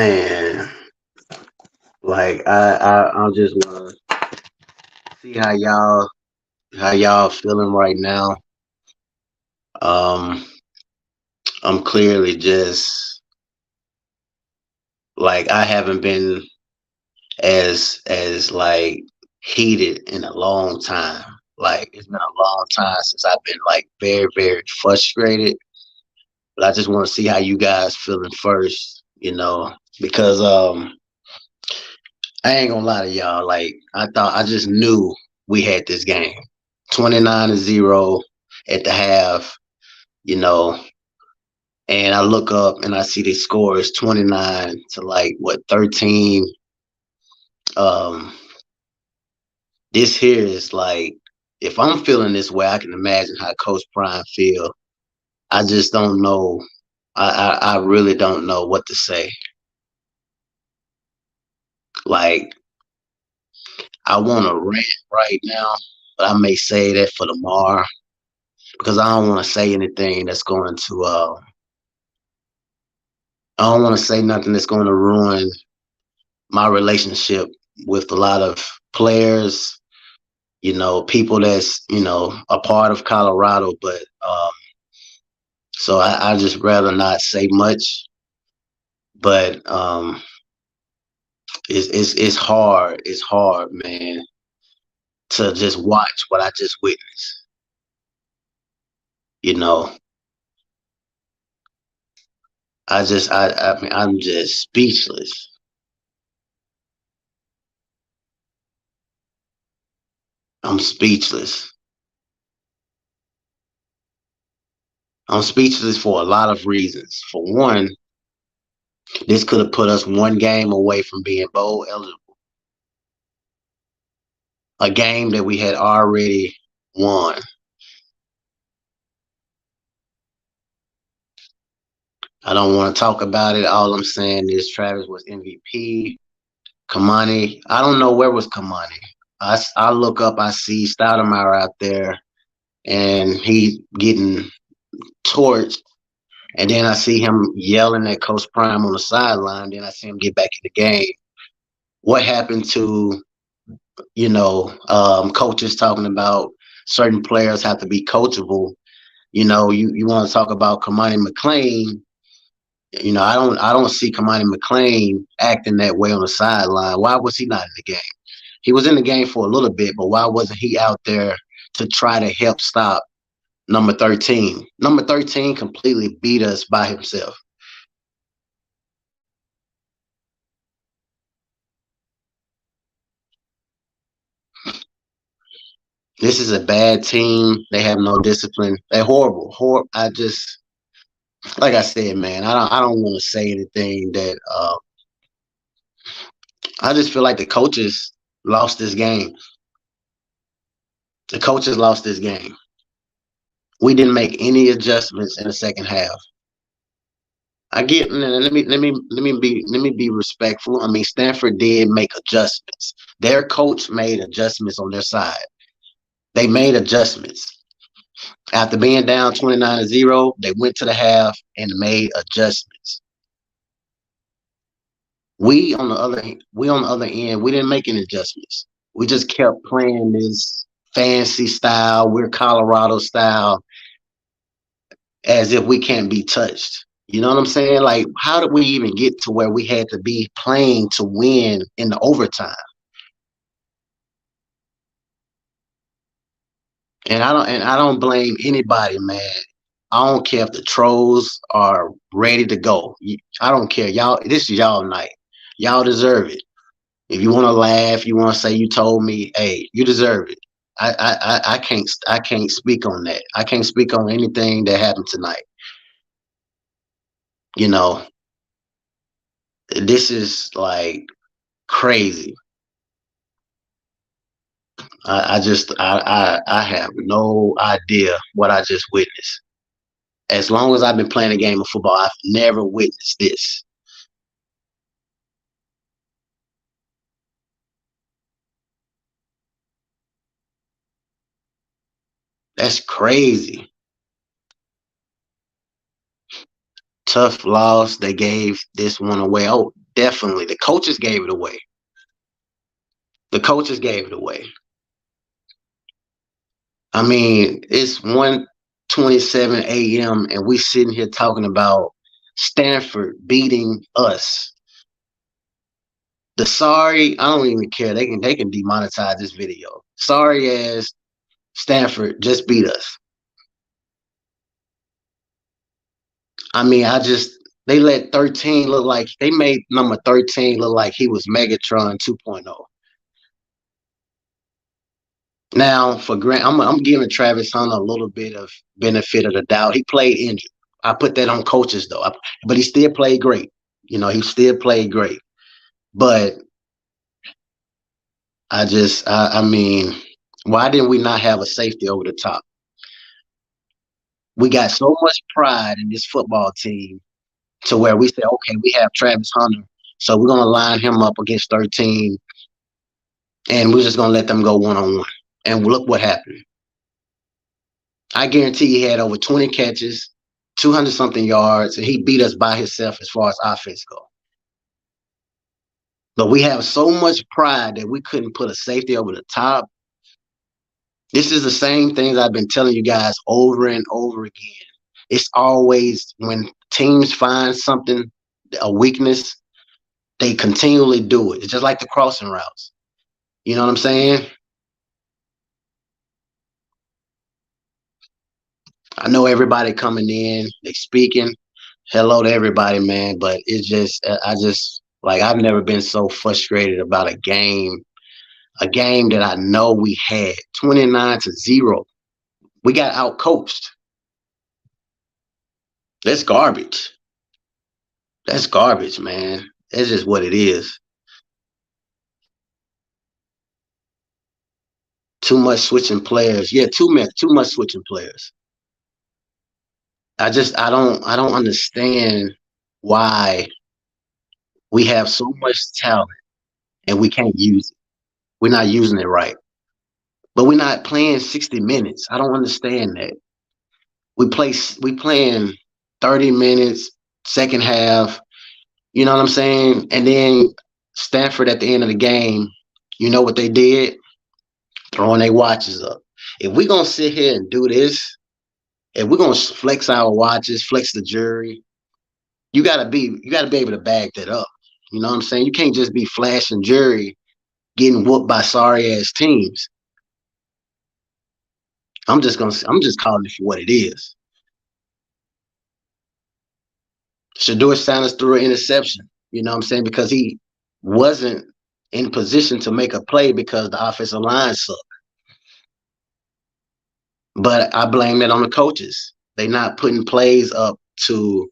Man, like I just wanna see how y'all feeling right now. Um, I'm clearly just like I haven't been as like heated in a long time. Like it's been a long time since I've been like very, very frustrated. But I just want to see how you guys feeling first, because I ain't gonna lie to y'all. Like I just knew we had this game. 29-0 at the half, you know, and I look up and I see the score is 29 to like what 13. Um, this here is like if I'm feeling this way, I can imagine how Coach Prime feel. I just don't know. I really don't know what to say. Like I want to rant right now, but I may say that for tomorrow because I don't want to say anything that's going to. I don't want to say nothing that's going to ruin my relationship with a lot of players. People that's a part of Colorado, but so I just rather not say much. But it's hard. It's hard, man, to just watch what I just witnessed. You know, I mean, I'm just speechless. I'm speechless. I'm speechless for a lot of reasons. For one, this could have put us one game away from being bowl eligible, a game that we had already won. I don't want to talk about it. All I'm saying is Travis was MVP. Kamani, I don't know where was Kamani. I look up, I see Stoudemire out there, and he getting torched. And then I see him yelling at Coach Prime on the sideline. Then I see him get back in the game. What happened to, coaches talking about certain players have to be coachable? You want to talk about Kamani McLean. I don't see Kamani McLean acting that way on the sideline. Why was he not in the game? He was in the game for a little bit, but why wasn't he out there to try to help stop number 13? Number 13 completely beat us by himself. This is a bad team. They have no discipline. They're horrible. I just, like I said, man, I don't want to say anything that I just feel like the coaches lost this game. The coaches lost this game. We didn't make any adjustments in the second half. I get. Let me be respectful. I mean, Stanford did make adjustments. Their coach made adjustments on their side. They made adjustments after being down 29-0. They went to the half and made adjustments. We on the other end, we didn't make any adjustments. We just kept playing this fancy style. We're Colorado style, as if we can't be touched. You know what I'm saying? Like, how did we even get to where we had to be playing to win in the overtime? And I don't blame anybody, man. I don't care if the trolls are ready to go. I don't care. Y'all, this is y'all night. Y'all deserve it. If you want to laugh, you want to say you told me, hey, you deserve it. I can't speak on that. I can't speak on anything that happened tonight. You know, this is like crazy. I have no idea what I just witnessed. As long as I've been playing a game of football, I've never witnessed this. That's crazy. Tough loss. They gave this one away. Oh, Definitely. The coaches gave it away. The coaches gave it away. I mean, it's 1:27 a.m. and we sitting here talking about Stanford beating us. I don't even care. They can demonetize this video. Sorry ass Stanford just beat us. I mean, they let 13 look like they made number 13 look like he was Megatron 2.0. Now, for Grant, I'm giving Travis Hunter a little bit of benefit of the doubt. He played injured. I put that on coaches though, but he still played great. He still played great. But I mean, why didn't we not have a safety over the top? We got so much pride in this football team to where we say, okay, we have Travis Hunter, so we're gonna line him up against 13, and we're just gonna let them go one-on-one. And look what happened. I guarantee he had over 20 catches, 200 something yards, and he beat us by himself as far as offense go. But we have so much pride that we couldn't put a safety over the top. This is the same things I've been telling you guys over and over again. It's always when teams find something, a weakness, they continually do it. It's just like the crossing routes. You know what I'm saying? I know everybody coming in, they speaking. Hello to everybody, man. But I've never been so frustrated about a game that I know we had 29-0. We got out coached. That's garbage. That's garbage, man. That's just what it is. Too much switching players. Yeah, too much switching players. I don't understand why we have so much talent and we can't use it. We're not using it right. But we're not playing 60 minutes. I don't understand that. We playing 30 minutes, second half, you know what I'm saying? And then Stanford at the end of the game, you know what they did? Throwing their watches up. If we're gonna sit here and do this, if we're gonna flex our watches, flex the jury, you gotta be able to bag that up. You know what I'm saying? You can't just be flashing jury getting whooped by sorry ass teams. I'm just calling it for what it is. Shador Sanders threw an interception. You know what I'm saying? Because he wasn't in position to make a play because the offensive line sucked. But I blame it on the coaches. They not putting plays up to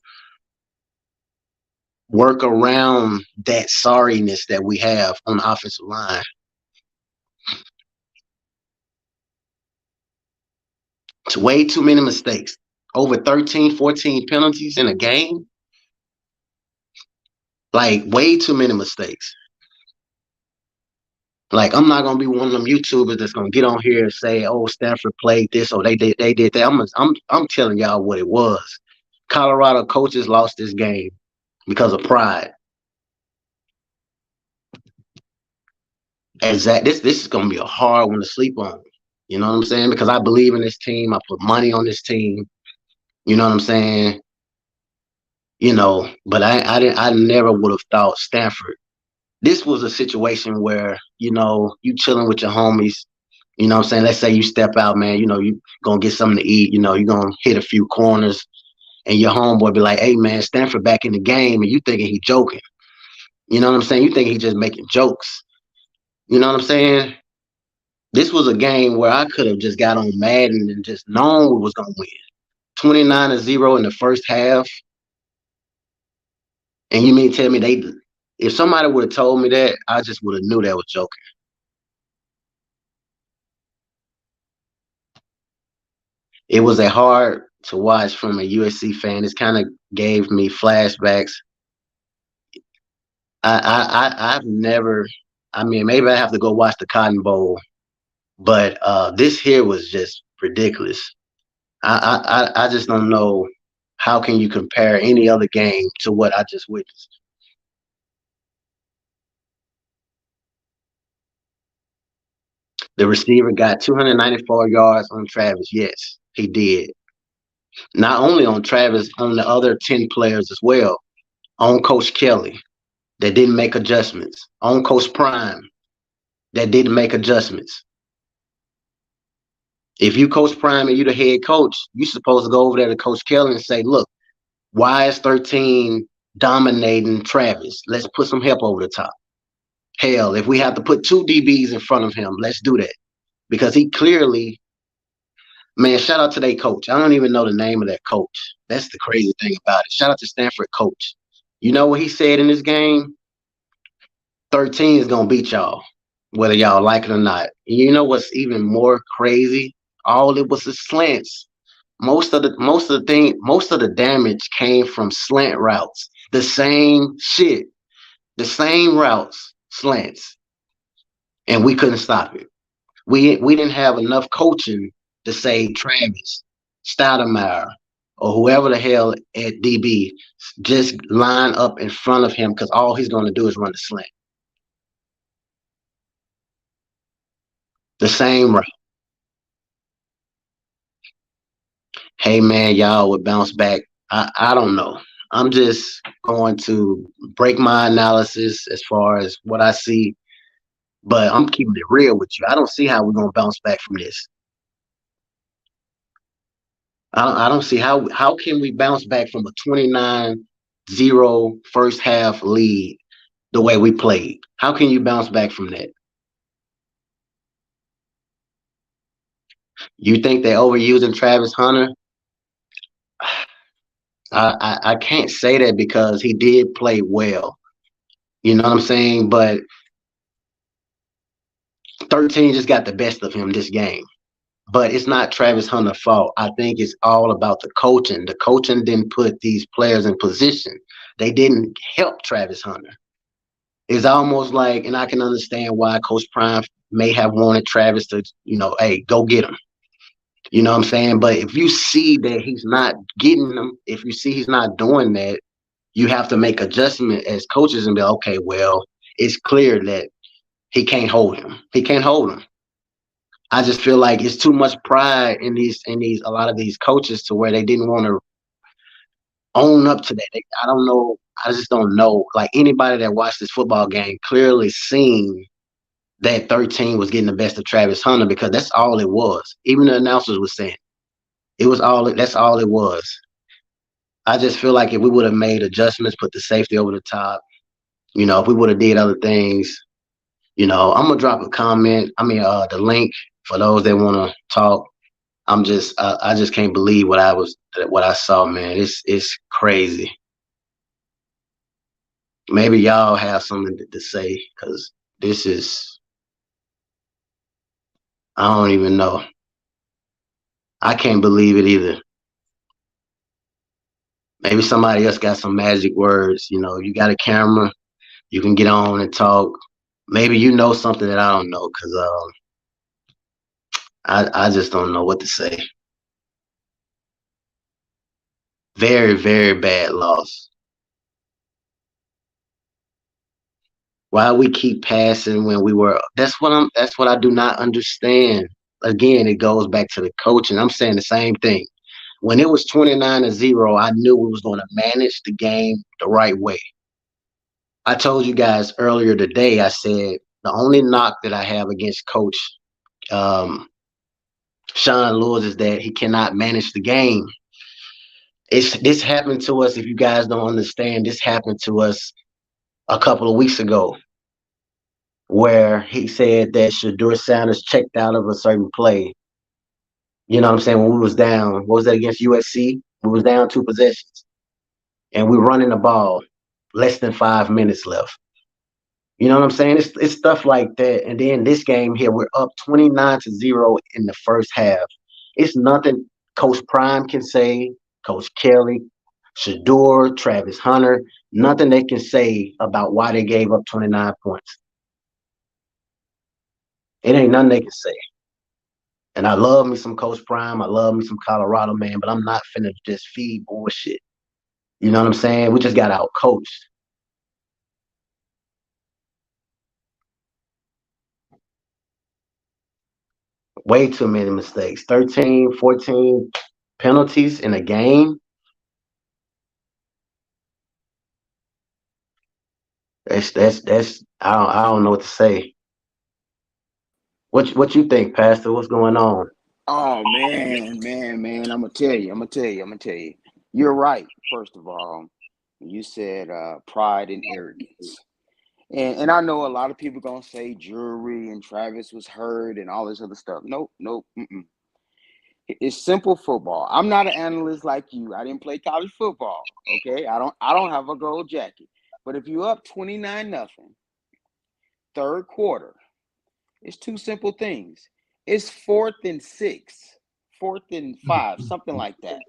work around that sorriness that we have on the offensive line. It's way too many mistakes. Over 13, 14 penalties in a game. Like, way too many mistakes. Like, I'm not gonna be one of them YouTubers that's gonna get on here and say, "Oh, Stanford played this or they did that." I'm telling y'all what it was. Colorado coaches lost this game because of pride. This is gonna be a hard one to sleep on. You know what I'm saying? Because I believe in this team. I put money on this team. You know what I'm saying? But I never would have thought Stanford. This was a situation where, you chilling with your homies, you know what I'm saying? Let's say you step out, man, you gonna get something to eat, you're gonna hit a few corners and your homeboy be like, hey man, Stanford back in the game, and you thinking he joking. You know what I'm saying? You think he just making jokes. You know what I'm saying? This was a game where I could have just got on Madden and just known we was gonna win. 29-0 in the first half. And you mean tell me if somebody would have told me that, I just would have knew that was joking. It was a hard to watch from a USC fan. This kind of gave me flashbacks. I've never. I mean, maybe I have to go watch the Cotton Bowl, but this here was just ridiculous. I just don't know how can you compare any other game to what I just witnessed. The receiver got 294 yards on Travis. Yes, he did. Not only on Travis, on the other 10 players as well. On Coach Kelly, that didn't make adjustments. On Coach Prime, that didn't make adjustments. If you Coach Prime and you the head coach, you're supposed to go over there to Coach Kelly and say, look, why is 13 dominating Travis? Let's put some help over the top. Hell, if we have to put two DBs in front of him, let's do that. Because he clearly, man, shout out to their coach. I don't even know the name of that coach. That's the crazy thing about it. Shout out to Stanford coach. You know what he said in this game? 13 is going to beat y'all, whether y'all like it or not. And you know what's even more crazy? All it was is slants. Most of the damage came from slant routes. The same shit. The same routes, slants. And we couldn't stop it. We didn't have enough coaching to say Travis, Stoudemire, or whoever the hell at DB just line up in front of him because all he's going to do is run the slant. The same route. Hey man, y'all would bounce back. I don't know. I'm just going to break my analysis as far as what I see, but I'm keeping it real with you. I don't see how we're gonna bounce back from this. I don't see how can we bounce back from a 29-0 first half lead the way we played. How can you bounce back from that? You think they're overusing Travis Hunter? I can't say that because he did play well. You know what I'm saying? But 13 just got the best of him this game. But it's not Travis Hunter's fault. I think it's all about the coaching. The coaching didn't put these players in position. They didn't help Travis Hunter. It's almost like, and I can understand why Coach Prime may have wanted Travis to, hey, go get him. You know what I'm saying? But if you see that he's not getting them, if you see he's not doing that, you have to make adjustment as coaches and be like, okay, well, it's clear that he can't hold him. He can't hold him. I just feel like it's too much pride in a lot of these coaches to where they didn't want to own up to that. I don't know. I just don't know. Like anybody that watched this football game clearly seen that 13 was getting the best of Travis Hunter because that's all it was. Even the announcers were saying that's all it was. I just feel like if we would have made adjustments, put the safety over the top, if we would have did other things, I'm gonna drop a comment. The link for those that want to talk. I just can't believe what I saw, man. It's crazy. Maybe y'all have something to say because this is, I don't even know. I can't believe it either. Maybe somebody else got some magic words. You got a camera, you can get on and talk. Maybe you know something that I don't know because I just don't know what to say. Very, very bad loss. Why we keep passing when that's what I do not understand. Again, it goes back to the coaching. I'm saying the same thing. When it was 29-0, I knew we was going to manage the game the right way. I told you guys earlier today, I said the only knock that I have against Coach um, Sean Lewis is that he cannot manage the game. This happened to us. If you guys don't understand, this happened to us a couple of weeks ago, where he said that Shadur Sanders checked out of a certain play. You know what I'm saying? When we was down, what was that against USC? We was down 2 possessions, and we running the ball, less than 5 minutes left. You know what I'm saying? It's stuff like that. And then this game here, we're up 29-0 in the first half. It's nothing Coach Prime can say, Coach Kelly, Shadur, Travis Hunter, nothing they can say about why they gave up 29 points. It ain't nothing they can say. And I love me some Coach Prime. I love me some Colorado, man, but I'm not finna just feed bullshit. You know what I'm saying? We just got out coached. way too many mistakes. 13, 14 penalties in a game. That's I don't know what to say. What you think, Pastor? What's going on? Oh man. I'm gonna tell you. You're right. First of all, you said pride and arrogance, and I know a lot of people gonna say jury and Travis was hurt and all this other stuff. Nope, nope. Mm-mm. It's simple football. I'm not an analyst like you. I didn't play college football. Okay, I don't have a gold jacket. But if you're up 29-0, third quarter, it's two simple things. It's 4th and 6, 4th and 5, something like that.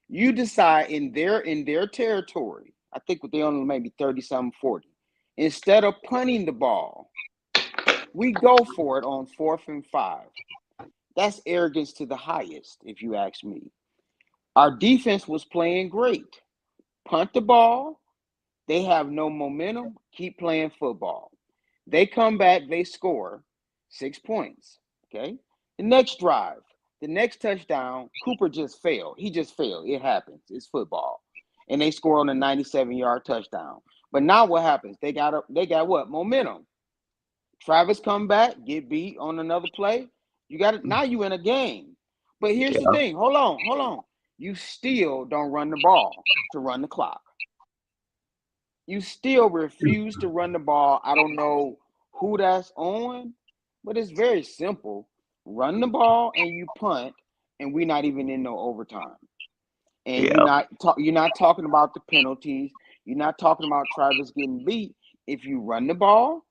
You decide in their territory. I think they only maybe 30 something 40. Instead of punting the ball, we go for it on 4th and 5. That's arrogance to the highest, if you ask me. Our defense was playing great. Punt the ball. They have no momentum. Keep playing football. They come back. They score 6 points. Okay. The next drive, the next touchdown, Cooper just failed. He just failed. It happens. It's football, and they score on a 97-yard touchdown. But now what happens? They got what momentum. Travis come back, get beat on another play. You got it. Now you in a game. But here's the Yeah, thing. Hold on. You still don't run the ball to run the clock. You still refuse to run the ball. I don't know who that's on, but it's very simple. Run the ball and you punt, and we're not even in no overtime. And yeah, you're not talking about the penalties. You're not talking about Travis getting beat. If you run the ball,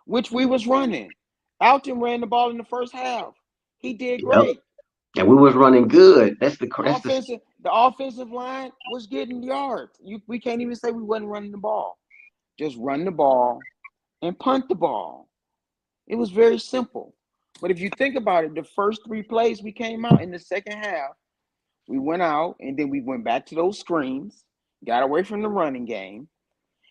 which we was running, Alton ran the ball in the first half. He did yep. great. And we was running good. The offensive line was getting yards. We can't even say we wasn't running the ball. Just run the ball and punt the ball. It was very simple. But if you think about it, the first three plays we came out in the second half, we went out and then we went back to those screens, got away from the running game,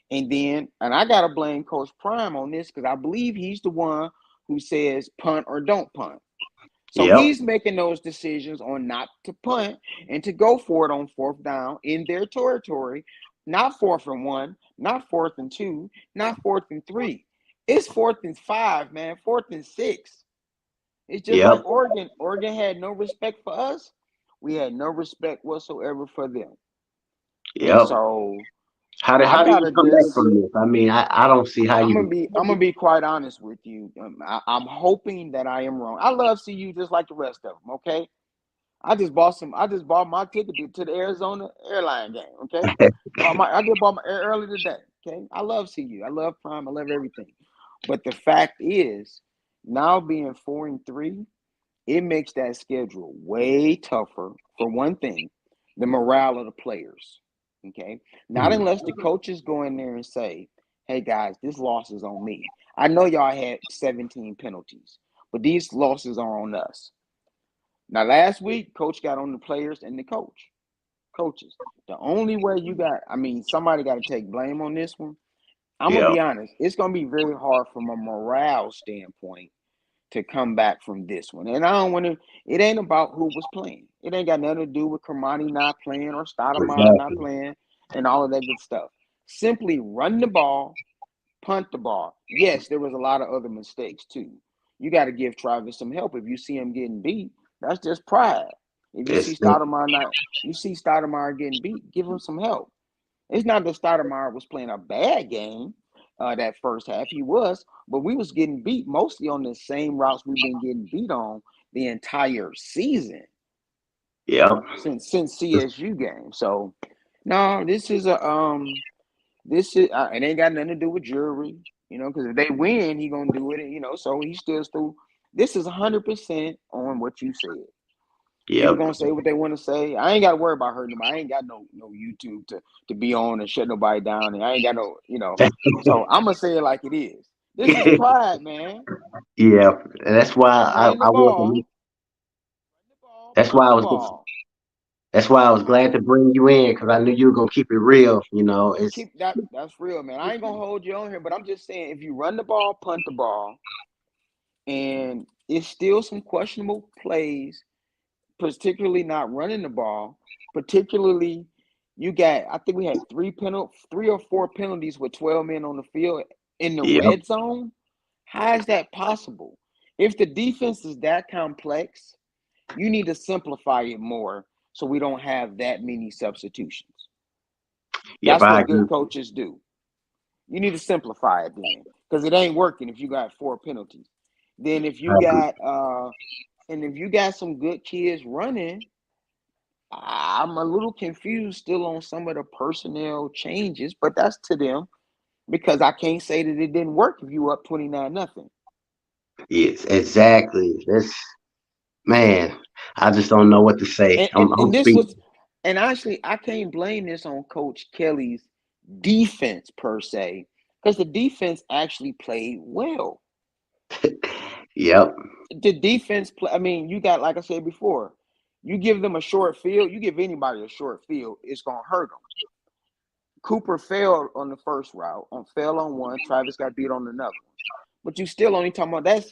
and I gotta blame Coach Prime on this because I believe he's the one who says punt or don't punt. So Yep, he's making those decisions on not to punt and to go for it on fourth down in their territory, not 4th and 1, not 4th and 2, not 4th and 3. It's 4th and 5, man, 4th and 6. It's just yep, like Oregon. Oregon had no respect for us. We had no respect whatsoever for them. And yep. so I How do you gotta come back just from this? I mean, I don't see how you. I'm gonna be quite honest with you. I'm hoping that I am wrong. I love CU just like the rest of them. Okay, I just bought my ticket to the Arizona airline game. Okay, I just bought my early today. Okay, I love CU. I love Prime. I love everything. But the fact is, now being 4-3, it makes that schedule way tougher. For one thing, the morale of the players. Okay, not Hmm. unless the coaches go in there and say, "Hey guys, this loss is on me. I know y'all had 17 penalties, but these losses are on us." Now, last week, coach got on the players and the coaches. The only way somebody got to take blame on this one. I'm gonna Yeah, be honest. It's gonna be very hard from a morale standpoint to come back from this one. And I don't want to. It ain't about who was playing. It ain't got nothing to do with Kermani not playing or Stoudemire not exactly. playing and all of that good stuff. Simply run the ball, punt the ball. Yes, there was a lot of other mistakes too. You got to give Travis some help. If you see him getting beat, that's just pride. If you see It's Stoudemire not, you see Stoudemire getting beat, give him some help. It's not that Stoudemire was playing a bad game that first half. He was, but we was getting beat mostly on the same routes we've been getting beat on the entire season yeah, since CSU game. So no, this is it ain't got nothing to do with jury, because if they win, he gonna do it, so he still. This is 100% on what you said. People yep. gonna say what they want to say. I ain't got to worry about hurting them. I ain't got no YouTube to be on and shut nobody down, and I ain't got no. So I'm gonna say it like it is. This is pride, man. Yeah, and that's why Run the I wasn't. ball, run the ball, That's why punt I the was. ball. That's why I was glad to bring you in because I knew you were gonna keep it real. You know, it's Keep that's real, man. I ain't gonna hold you on here, but I'm just saying if you run the ball, punt the ball, and it's still some questionable plays, particularly not running the ball. Particularly, you got I think we had 3 or 4 penalties with 12 men on the field in the Yep. red zone. How is that possible? If the defense is that complex, you need to simplify it more so we don't have that many substitutions. Yep. That's I what good agree. coaches do. You need to simplify it then, because it ain't working if you got 4 penalties. Then if you I agree. got and if you got some good kids running, I'm a little confused still on some of the personnel changes, but that's to them because I can't say that it didn't work if you up 29-0. Yes, exactly. That's man. I just don't know what to say. And, I'm, and I'm and this speaking. was and actually I can't blame this on Coach Kelly's defense per se, because the defense actually played well. Yep. The defense play, I mean, you got, like I said before, you give them a short field, you give anybody a short field, it's gonna hurt them. Cooper failed on the first route, fell on one. Travis got beat on another one. But you still only talking about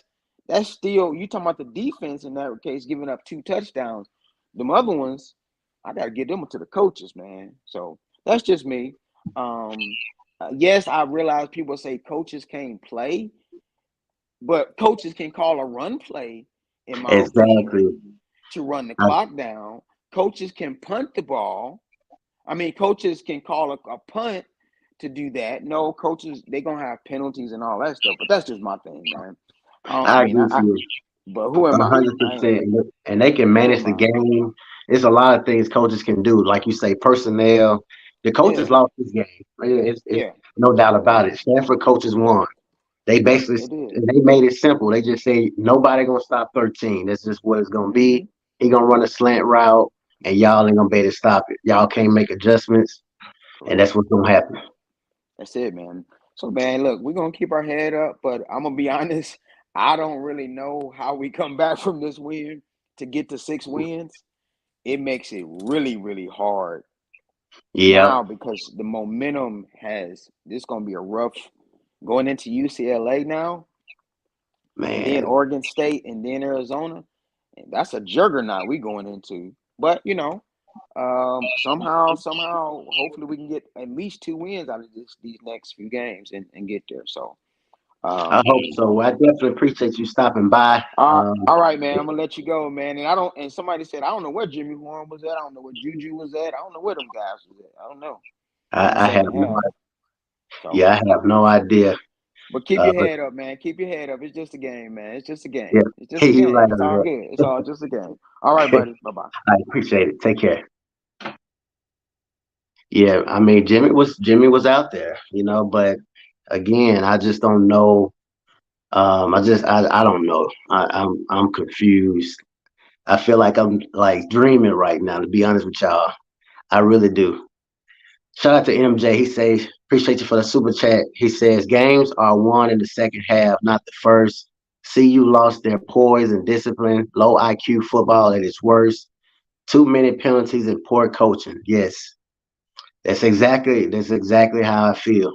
that's still you talking about the defense in that case giving up 2 touchdowns. Them other ones, I gotta get them to the coaches, man. So that's just me. Yes, I realize people say coaches can't play, but coaches can call a run play, in my Exactly. opinion, to run the I, clock down. Coaches can punt the ball. I mean, coaches can call a punt to do that. No, coaches they gonna have penalties and all that stuff. But that's just my thing, man. I I mean, agree with you but who am a I? hundred I ain't, percent. And they can who manage am the I? game. There's a lot of things coaches can do. Like you say, personnel. The coaches Yeah, lost this game. It's yeah, no doubt yeah, about it. Stanford coaches won. They yeah. basically They did. they made it simple. They just say nobody gonna stop 13. That's just what it's gonna be. Mm-hmm. He gonna run a slant route, and y'all ain't gonna be able to stop it. Y'all can't make adjustments, and Correct. that's what's gonna happen. That's it, man. So, man, look, we're gonna keep our head up, but I'm gonna be honest. I don't really know how we come back from this win to get to 6 wins. It makes it really, really hard Yep, now because the momentum has. This gonna be a rough going into UCLA now, and then man. Oregon State, and then Arizona. And that's a juggernaut we going into. But somehow, hopefully we can get at least 2 wins out of these next few games and get there. So, I um, hope so. I definitely appreciate you stopping by. all right, man. I'm gonna let you go, man. And I don't. And somebody said I don't know where Jimmy Horn was at. I don't know where Juju was at. I don't know where them guys was at. I don't know in the I have second no, half. So, yeah, I have no idea. but keep your But head up, man. Keep your head up. It's just a game, man. It's just a yeah, game. It's just a you're game. right It's on all that. good. It's all just a game. All right, buddy. Bye bye. I appreciate it. Take care. Yeah, I mean Jimmy was out there, but again, I just don't know. I don't know. I'm confused. I feel like I'm like dreaming right now, to be honest with y'all. I really do. Shout out to MJ. He says, appreciate you for the super chat. He says, games are won in the second half, not the first. CU lost their poise and discipline, low IQ football at its worst, too many penalties and poor coaching. Yes, that's exactly how I feel.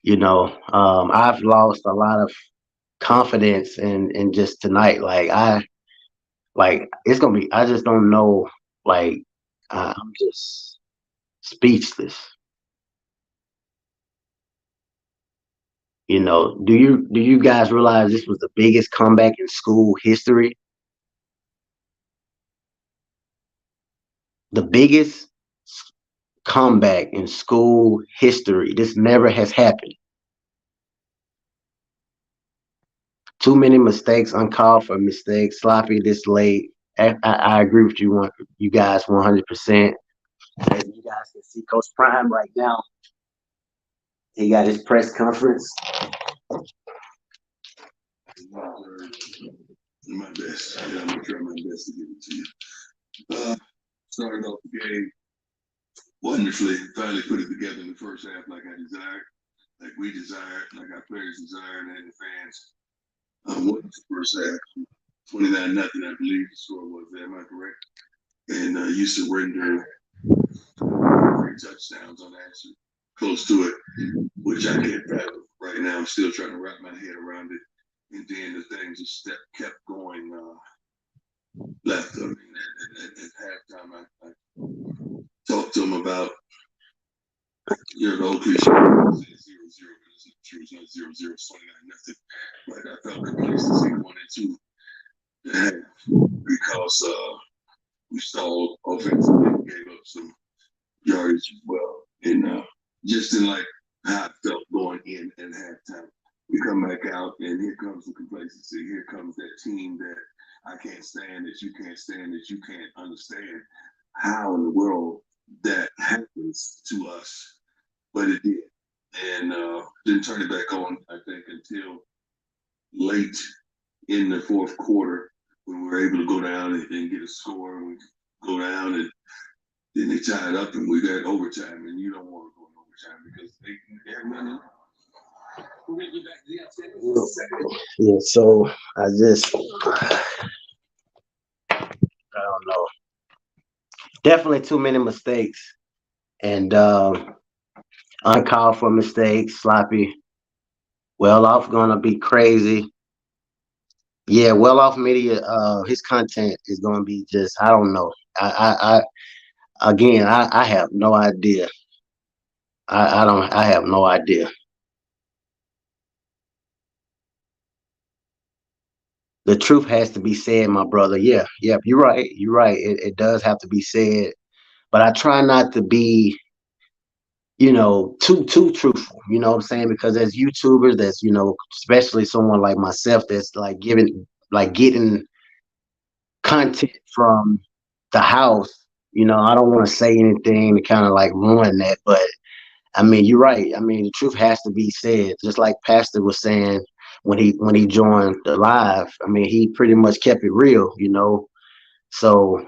I've lost a lot of confidence in just tonight. Like it's gonna be. I just don't know. Like I'm just speechless. Do you guys realize this was the biggest comeback in school history? The biggest comeback in school history. This never has happened. Too many mistakes, uncalled for mistakes, sloppy this late. I agree with you guys 100%. As you guys can see, Coach Prime right now, he got his press conference. My best. Yeah, I'm gonna try my best to give it to you. Started off the game wonderfully. Finally put it together in the first half like I desired, like we desired, like our players desired, and the fans. What was the first half? 29-0, I believe the score was there. Am I correct? And you surrendered 3 touchdowns unanswered, close to it, which I can't fathom right now. I'm still trying to wrap my head around it. and then the thing just kept going left. I mean, at halftime, I talked to him about the appreciation. 0-0, but it's not true. It's not 0-0. It's 29-0. But I felt complacency going into the half because we stalled offensively, gave up some yardage as well, and just in like how I felt going in at halftime. We come back out, and here comes the complacency. Here comes that team that I can't stand, that you can't stand, that you can't understand how in the world that happens to us, but it did. And didn't turn it back on, I think, until late in the fourth quarter when we were able to go down and get a score. And we go down, and then they tied up, and we got overtime. And you don't want to go in overtime because they have nothing. Yeah, so I don't know. Definitely too many mistakes and uncalled for mistakes, sloppy. Well off gonna be crazy. Yeah, well off media. His content is gonna be just I don't know. I have no idea. I don't. I have no idea. The truth has to be said, my brother. Yeah, yep. You're right. You're right. It does have to be said, but I try not to be too truthful, you know what I'm saying? Because as YouTubers, that's, especially someone like myself that's like getting content from the house, I don't want to say anything to kind of like ruin that, but I mean, you're right. I mean, the truth has to be said, just like Pastor was saying when he joined the live. I mean, he pretty much kept it real. So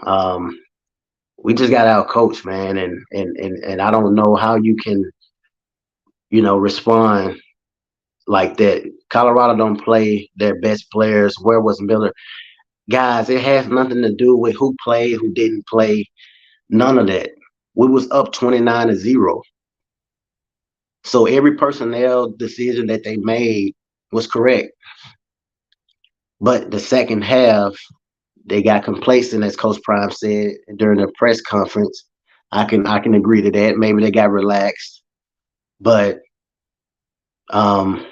we just got our coach, man, and I don't know how you can respond like that. Colorado don't play their best players. Where was Miller? Guys, it has nothing to do with who played, who didn't play. None of that. We was up 29-0. So every personnel decision that they made was correct. But the second half, they got complacent, as Coach Prime said during the press conference. I can agree to that. Maybe they got relaxed, but um,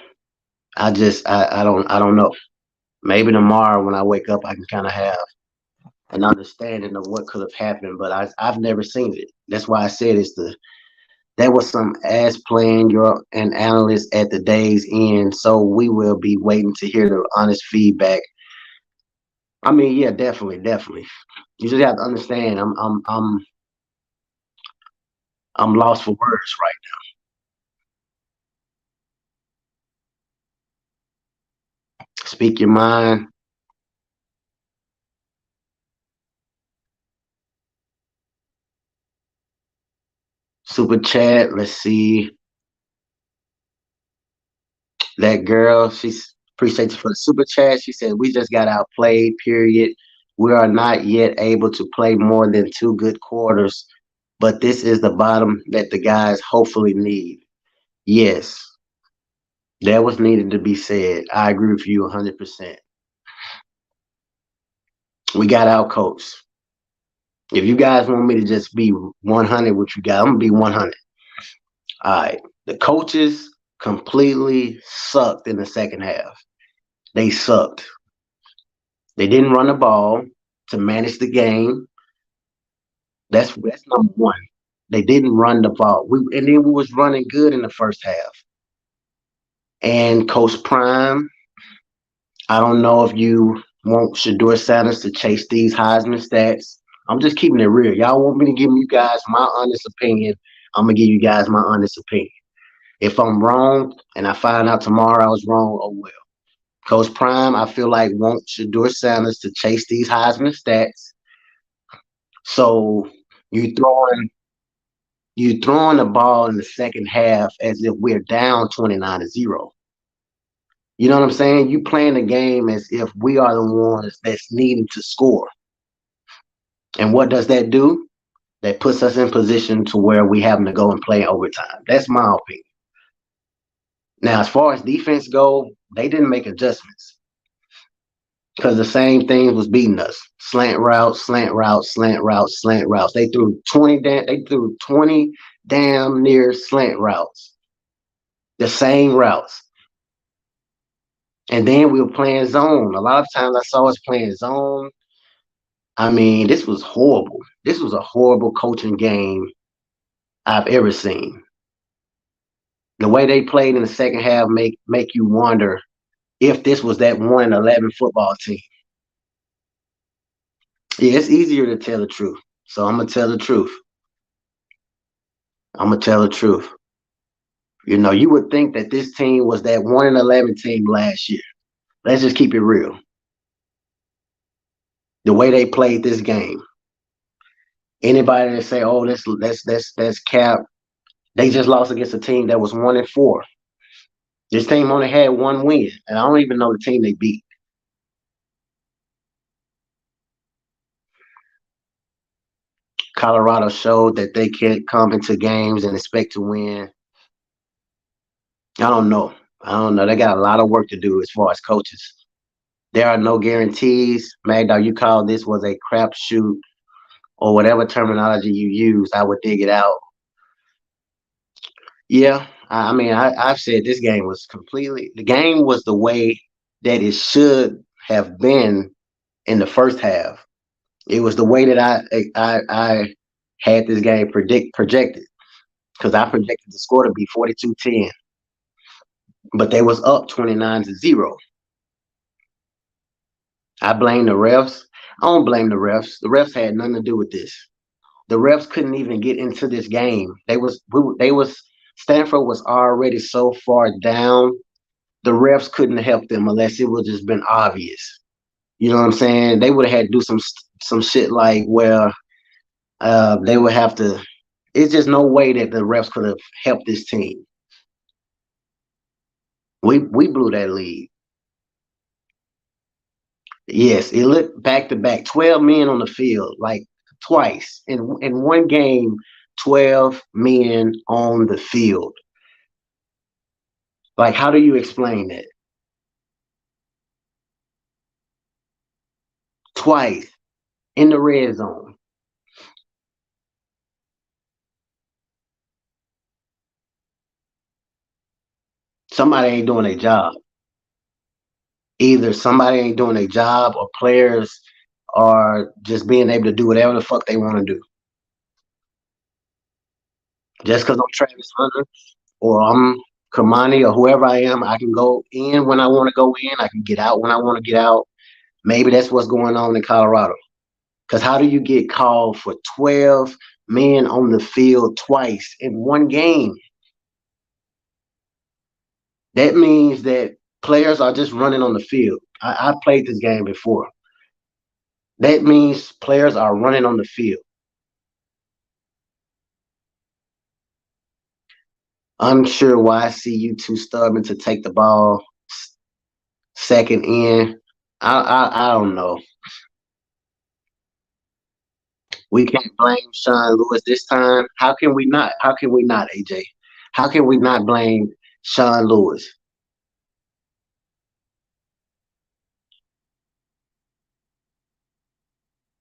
I don't know. Maybe tomorrow when I wake up, I can kind of have an understanding of what could have happened, but I've never seen it. That's why I said there was some ass playing your an analyst at the day's end, so we will be waiting to hear the honest feedback. I mean, yeah, definitely, definitely. You just have to understand. I'm lost for words right now. Speak your mind. Super chat. Let's see. That girl, she's appreciates for the super chat. She said, "We just got outplayed. Period. We are not yet able to play more than two good quarters, but this is the bottom that the guys hopefully need." Yes, that was needed to be said. I agree with you 100%. We got out coached. If you guys want me to just be 100 with you guys, I'm gonna be 100. All right. The coaches completely sucked in the second half. They sucked. They didn't run the ball to manage the game. That's number one. They didn't run the ball. And then we was running good in the first half. And Coach Prime, I don't know if you want Shador Sanders to chase these Heisman stats. I'm just keeping it real. Y'all want me to give you guys my honest opinion. I'm gonna give you guys my honest opinion. If I'm wrong and I find out tomorrow I was wrong, oh well. Coach Prime, I feel like wants Shador Sanders to chase these Heisman stats. So you throwing you throwing the ball in the second half as if we're down 29-0. You know what I'm saying? You playing the game as if we are the ones that's needing to score. And what does that do? That puts us in position to where we having to go and play overtime. That's my opinion. Now, as far as defense go, they didn't make adjustments. because the same thing was beating us. Slant routes, slant routes, slant routes, slant routes. They threw 20 damn near slant routes. The same routes. And then we were playing zone. A lot of times I saw us playing zone. I mean, this was horrible. This was a horrible coaching game I've ever seen. The way they played in the second half make you wonder if this was that 1-11 football team. Yeah, it's easier to tell the truth. So I'm gonna tell the truth. I'm gonna tell the truth. You know, you would think that this team was that 1-11 team last year. Let's just keep it real. The way they played this game. Anybody that say, "Oh, that's cap," they just lost against a team that was 1-4. This team only had one win, and I don't even know the team they beat. Colorado showed that they can't come into games and expect to win. I don't know. They got a lot of work to do as far as coaches. There are no guarantees. Magdalene, you call this was a crapshoot or whatever terminology you use. I would dig it out. Yeah, I mean, I've said this game was the game was the way that it should have been in the first half. It was the way that I had this game projected because I projected the score to be 42-10, but they was up 29-0. I blame the refs. I don't blame the refs. The refs had nothing to do with this. The refs couldn't even get into this game. Stanford was already so far down. The refs couldn't help them unless it would just been obvious. You know what I'm saying? They would have had to do some shit like where they would have to. It's just no way that the refs could have helped this team. We blew that lead. Yes, it looked back to back. 12 men on the field, like twice in one game. 12 men on the field. Like, how do you explain that? Twice in the red zone. Somebody ain't doing their job. Either somebody ain't doing their job or players are just being able to do whatever the fuck they want to do. Just because I'm Travis Hunter or I'm Kamani or whoever I am, I can go in when I want to go in. I can get out when I want to get out. Maybe that's what's going on in Colorado. Because how do you get called for 12 men on the field twice in one game? That means that players are just running on the field. I played this game before. That means players are running on the field. Unsure why I see you too stubborn to take the ball second in. I don't know. We can't blame Sean Lewis this time. How can we not? How can we not, AJ? How can we not blame Sean Lewis?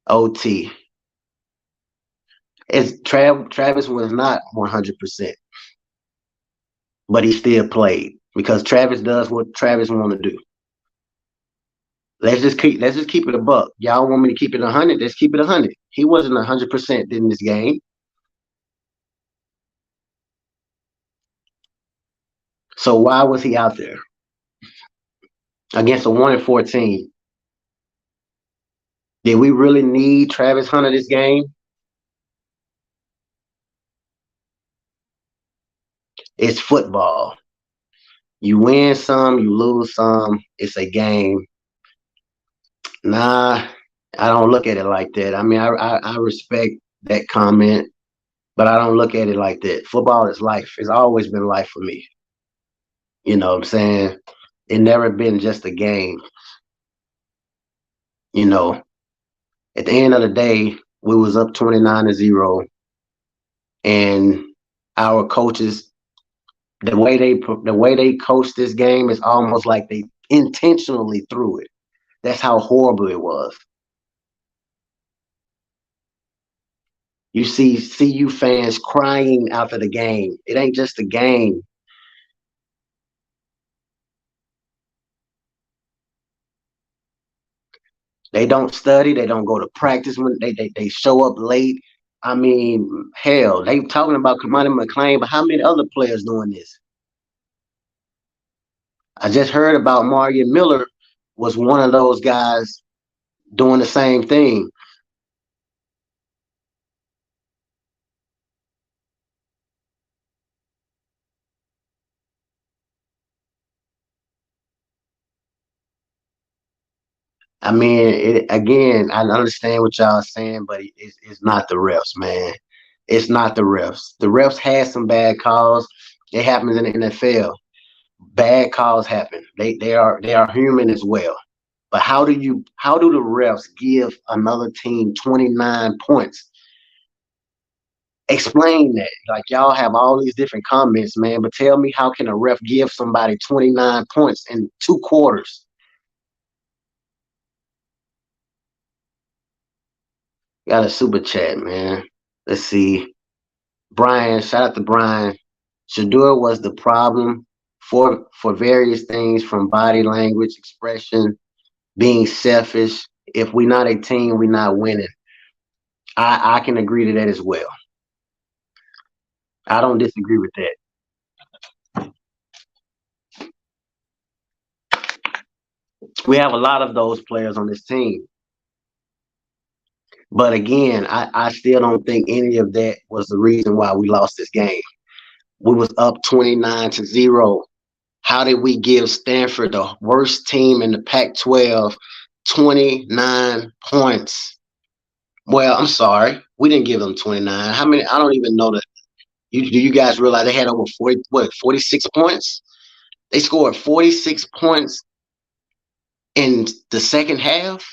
OT. Travis was not 100%, but he still played because Travis does what Travis want to do. Let's just keep it a buck. Y'all want me to keep it 100? Let's keep it 100. He wasn't 100% in this game. So why was he out there against a 1-14? Did we really need Travis Hunter this game? It's football. You win some, you lose some. It's a game. Nah, I don't look at it like that. I mean, I respect that comment, but I don't look at it like that. Football is life. It's always been life for me. You know what I'm saying? It never been just a game. You know, at the end of the day, we was up 29-0, and our coaches, the way they coached this game is almost like they intentionally threw it. That's how horrible it was. You see CU fans crying after the game. It ain't just a game. They don't study. They don't go to practice when they show up late. I mean, hell, they talking about Kamani McLean, but how many other players doing this? I just heard about Marion Miller was one of those guys doing the same thing. I mean, again, I understand what y'all saying, but it's not the refs, man. It's not the refs. The refs had some bad calls. It happens in the NFL. Bad calls happen. They are human as well. But how do the refs give another team 29 points? Explain that. Like y'all have all these different comments, man. But tell me, how can a ref give somebody 29 points in 2 quarters? Got a super chat, man. Let's see. Brian, shout out to Brian. Shador was the problem for various things, from body language, expression, being selfish. If we're not a team, we're not winning. I can agree to that as well. I don't disagree with that. We have a lot of those players on this team. But again, I still don't think any of that was the reason why we lost this game. We was up 29-0. How did we give Stanford, the worst team in the Pac-12, 29 points? Well, I'm sorry. We didn't give them 29. How many? I don't even know that. Do you guys realize they had over 46 points? They scored 46 points in the second half.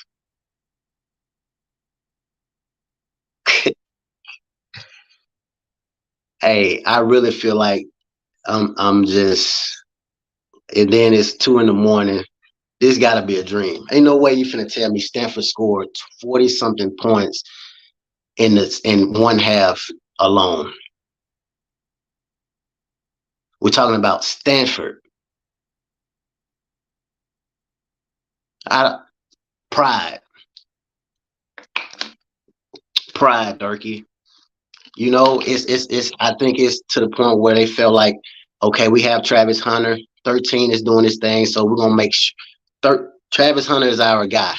Hey, I really feel like I'm just, and then it's 2 a.m. This got to be a dream. Ain't no way you finna tell me Stanford scored 40 something points in one half alone. We're talking about Stanford. Pride, Durkee. You know, it's. I think it's to the point where they felt like, okay, we have Travis Hunter. 13 is doing this thing, so we're gonna make Travis Hunter is our guy,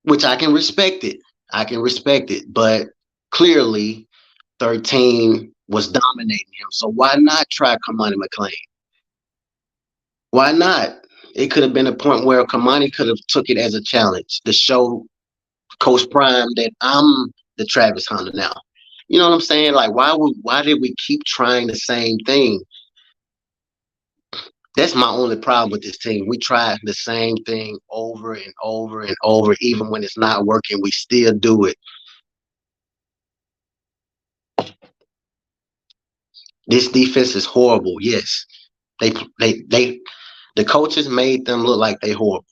which I can respect it. But clearly 13 was dominating him. So why not try Kamani McLean? Why not? It could have been a point where Kamani could have took it as a challenge to show Coach Prime that I'm the Travis Hunter now. You know what I'm saying? Like, why did we keep trying the same thing? That's my only problem with this team. We try the same thing over and over and over. Even when it's not working, we still do it. This defense is horrible. Yes, the coaches made them look like they horrible.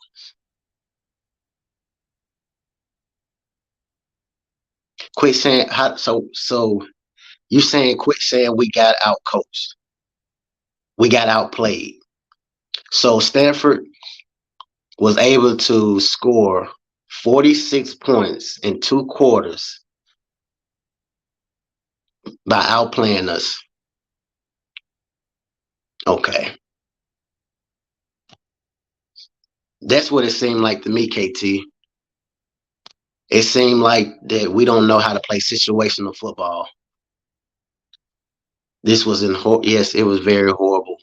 Quit saying so you saying quit saying we got out coached. We got outplayed. So Stanford was able to score 46 points in 2 quarters by outplaying us. Okay. That's what it seemed like to me, KT. It seemed like that we don't know how to play situational football. This was yes, it was very horrible.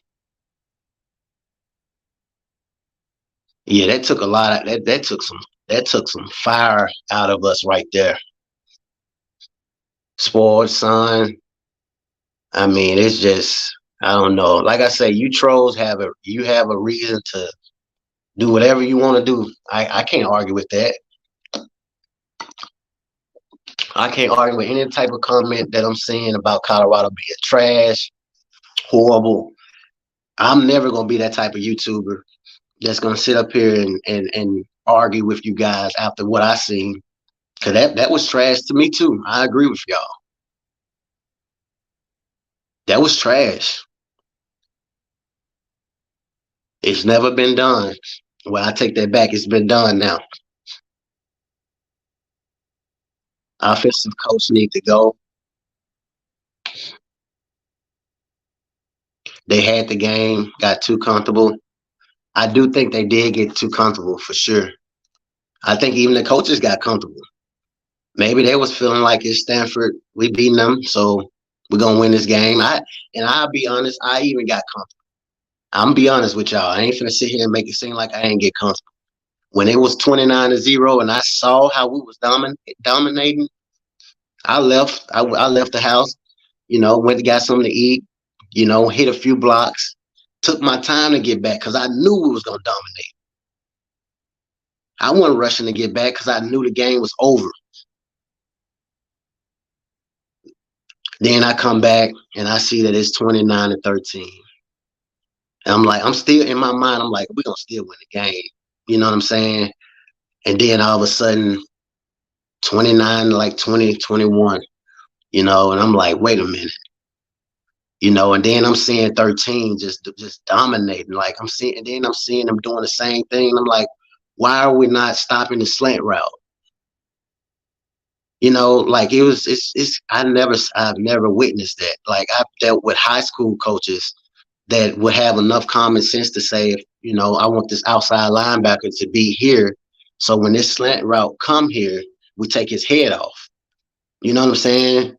Yeah, that took a lot of that took some fire out of us right there. Sports, son. I mean, it's just, I don't know. Like I say, you trolls have a reason to do whatever you want to do. I can't argue with that. I can't argue with any type of comment that I'm seeing about Colorado being trash, horrible. I'm never gonna be that type of YouTuber that's gonna sit up here and argue with you guys after what I seen. Cause that was trash to me too. I agree with y'all. That was trash. It's never been done. Well, I take that back. It's been done now. Offensive coach need to go. They had the game, got too comfortable. I do think they did get too comfortable for sure. I think even the coaches got comfortable. Maybe they was feeling like it's Stanford, we beating them, so we're gonna win this game. I'll be honest, I even got comfortable. I'm gonna be honest with y'all. I ain't finna sit here and make it seem like I ain't get comfortable. When it was 29-0 and I saw how we was dominating, I left. I left the house, went and got something to eat, hit a few blocks, took my time to get back because I knew we was gonna dominate. I wasn't rushing to get back because I knew the game was over. Then I come back and I see that it's 29-13. And I'm like, I'm still in my mind, I'm like, we're gonna still win the game. You know what I'm saying? And then all of a sudden, 29, like 20, 21, and I'm like, wait a minute. And then I'm seeing 13 just dominating. Like and then I'm seeing them doing the same thing. I'm like, why are we not stopping the slant route? Like I've never witnessed that. Like I've dealt with high school coaches that would have enough common sense to say, I want this outside linebacker to be here. So when this slant route come here, we take his head off. You know what I'm saying?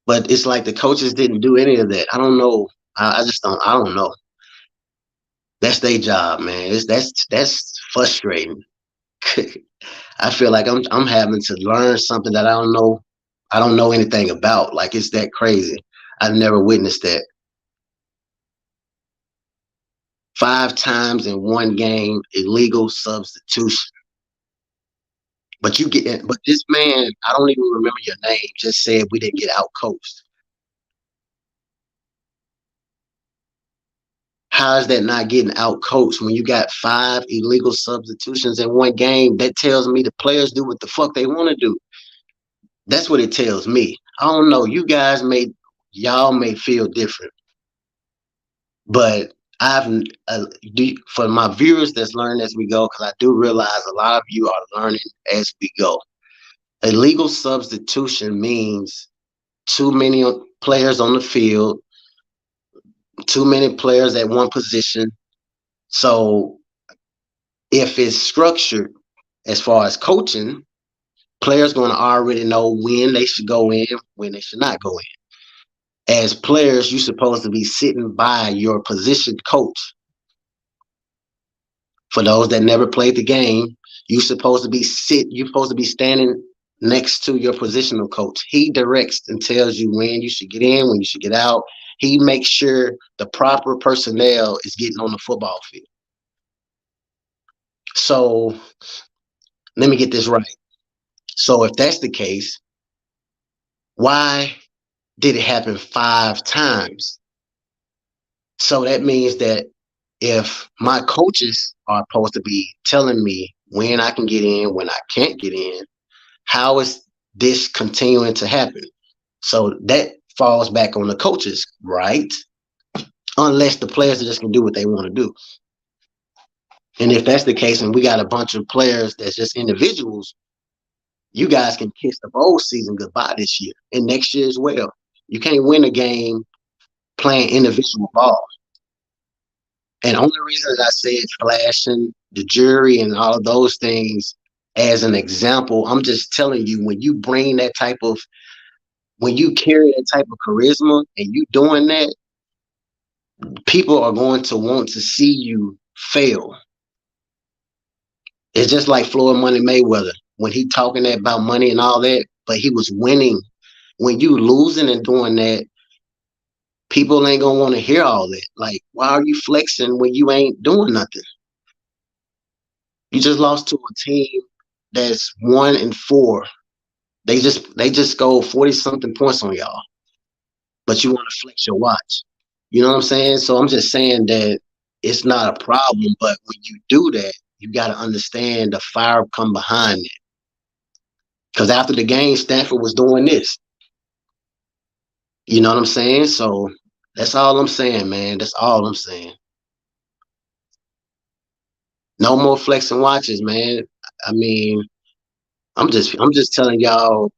But it's like the coaches didn't do any of that. I don't know. I don't know. That's their job, man. That's frustrating. I feel like I'm having to learn something that I don't know anything about. Like it's that crazy. I've never witnessed that. 5 times in one game, illegal substitution. But this man, I don't even remember your name, just said we didn't get out coached. How is that not getting out coached when you got 5 illegal substitutions in one game? That tells me the players do what the fuck they want to do. That's what it tells me. I don't know. Y'all may feel different, but for my viewers that's learning as we go, because I do realize a lot of you are learning as we go. Illegal substitution means too many players on the field, too many players at one position. So if it's structured as far as coaching, players going to already know when they should go in, when they should not go in. As players, you're supposed to be sitting by your position coach. For those that never played the game, you're supposed to be standing next to your positional coach. He directs and tells you when you should get in, when you should get out. He makes sure the proper personnel is getting on the football field. So let me get this right. So if that's the case, why did it happen 5 times? So that means that if my coaches are supposed to be telling me when I can get in, when I can't get in, how is this continuing to happen? So that falls back on the coaches, right? Unless the players are just going to do what they want to do. And if that's the case, and we got a bunch of players that's just individuals, you guys can kiss the bowl season goodbye this year and next year as well. You can't win a game playing individual ball. And the only reason that I said flashing the jury and all of those things as an example, I'm just telling you, when you carry that type of charisma and you doing that, people are going to want to see you fail. It's just like Floyd Money Mayweather when he talking about money and all that, but he was winning. When you losing and doing that, people ain't gonna want to hear all that. Like, why are you flexing when you ain't doing nothing? You just lost to a team that's 1-4. They just scored 40-something points on y'all, but you want to flex your watch. You know what I'm saying? So I'm just saying that it's not a problem, but when you do that, you got to understand the fire come behind it. Because after the game, Stanford was doing this. You know what I'm saying? So that's all I'm saying, man. That's all I'm saying. No more flexing watches, man. I mean, I'm just telling y'all.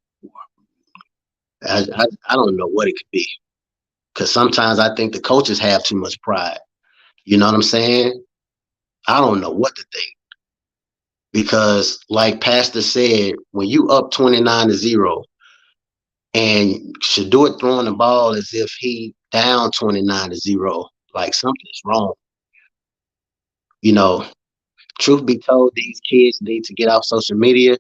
I don't know what it could be. Because sometimes I think the coaches have too much pride. You know what I'm saying? I don't know what to think. Because, like Pastor said, when you up 29-0, and Shador throwing the ball as if he down 29-0, like something's wrong. You know, truth be told, these kids need to get off social media.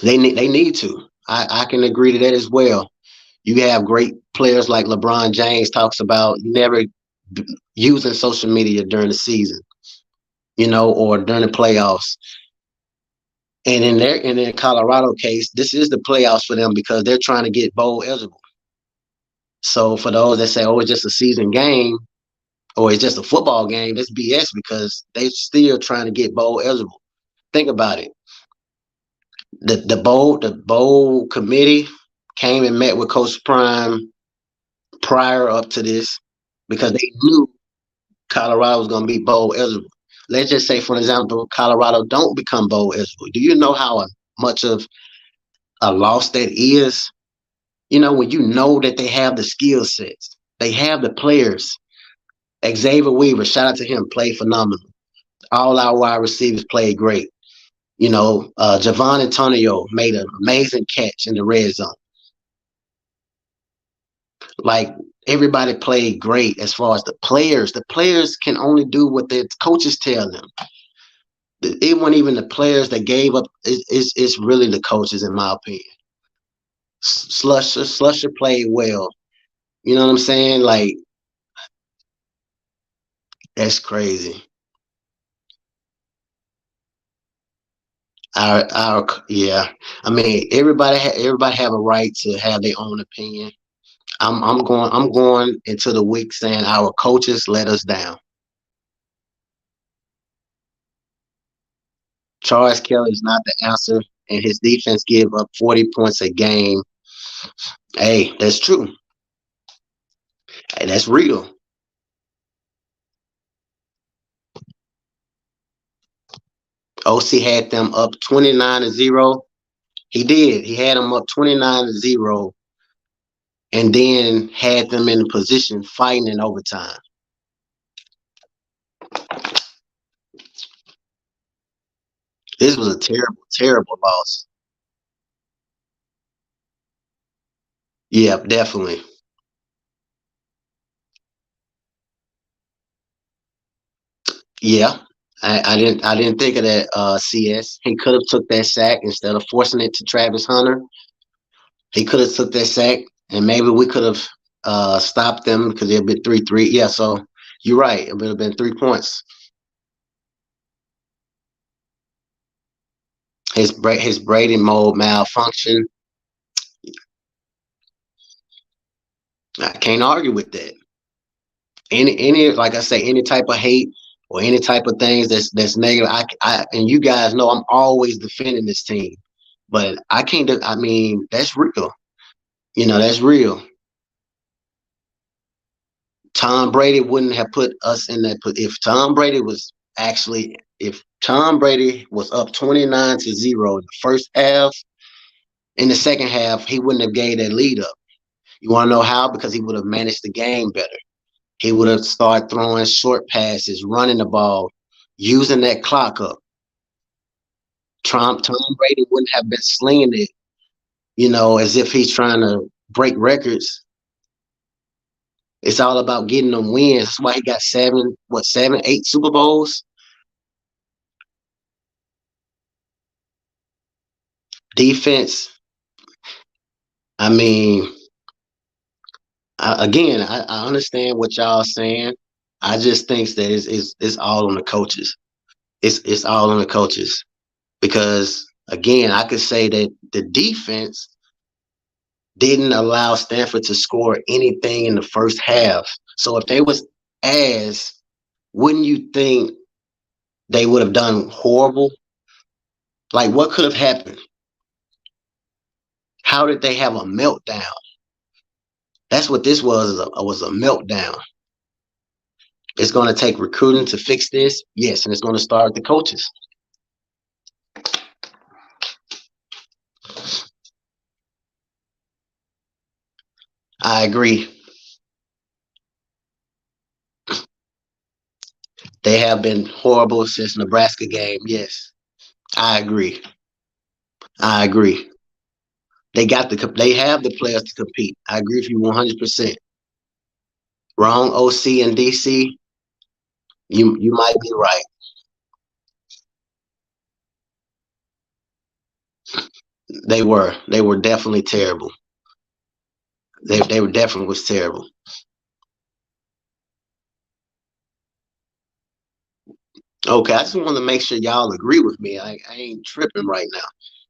They need to. I can agree to that as well. You have great players like LeBron James talks about never using social media during the season, or during the playoffs. And in their Colorado case, this is the playoffs for them because they're trying to get bowl eligible. So for those that say, "Oh, it's just a season game," or it's just a football game, that's BS because they still trying to get bowl eligible. Think about it. The bowl committee came and met with Coach Prime prior up to this because they knew Colorado was going to be bowl eligible. Let's just say, for example, Colorado don't become bowl eligible. Do you know how much of a loss that is? When you know that they have the skill sets, they have the players. Xavier Weaver, shout out to him, played phenomenal. All our wide receivers played great. Javon Antonio made an amazing catch in the red zone. Like, everybody played great as far as the players. The players can only do what their coaches tell them. It wasn't even the players that gave up. It's really the coaches, in my opinion. Slusher played well. You know what I'm saying? Like, that's crazy. Yeah. I mean, everybody have a right to have their own opinion. I'm going into the week saying our coaches let us down. Charles Kelly is not the answer, and his defense give up 40 points a game. Hey, that's true. Hey, that's real. OC had them up 29-0. He did. He had them up 29-0, and then had them in a position fighting in overtime. This was a terrible, terrible loss. Yeah, definitely. Yeah. I didn't think of that. CS. He could have took that sack instead of forcing it to Travis Hunter. He could have took that sack, and maybe we could have stopped them because it'd been 3-3. Yeah, so you're right. It would have been 3 points. His braiding mode malfunction. I can't argue with that. Any like I say, any type of hate or any type of things that's negative. And you guys know I'm always defending this team, but I can't. I mean, that's real. That's real. Tom Brady wouldn't have put us in that. If Tom Brady was up 29-0 in the first half, in the second half, he wouldn't have gave that lead up. You want to know how? Because he would have managed the game better. He would have started throwing short passes, running the ball, using that clock up. Tom Brady wouldn't have been slinging it, as if he's trying to break records. It's all about getting them wins. That's why he got 8 Super Bowls. Defense, I mean, I understand what y'all saying. I just think that it's all on the coaches. It's all on the coaches because, again, I could say that the defense didn't allow Stanford to score anything in the first half. So if they was wouldn't you think they would have done horrible. Like, what could have happened? How did they have a meltdown? That's what this was a meltdown. It's going to take recruiting to fix this. Yes, and it's going to start with the coaches. I agree. They have been horrible since Nebraska game. Yes, I agree. I agree. They have the players to compete. I agree with you 100%. Wrong OC and DC. You might be right. They were definitely terrible. They were definitely was terrible. Okay, I just want to make sure y'all agree with me. I ain't tripping right now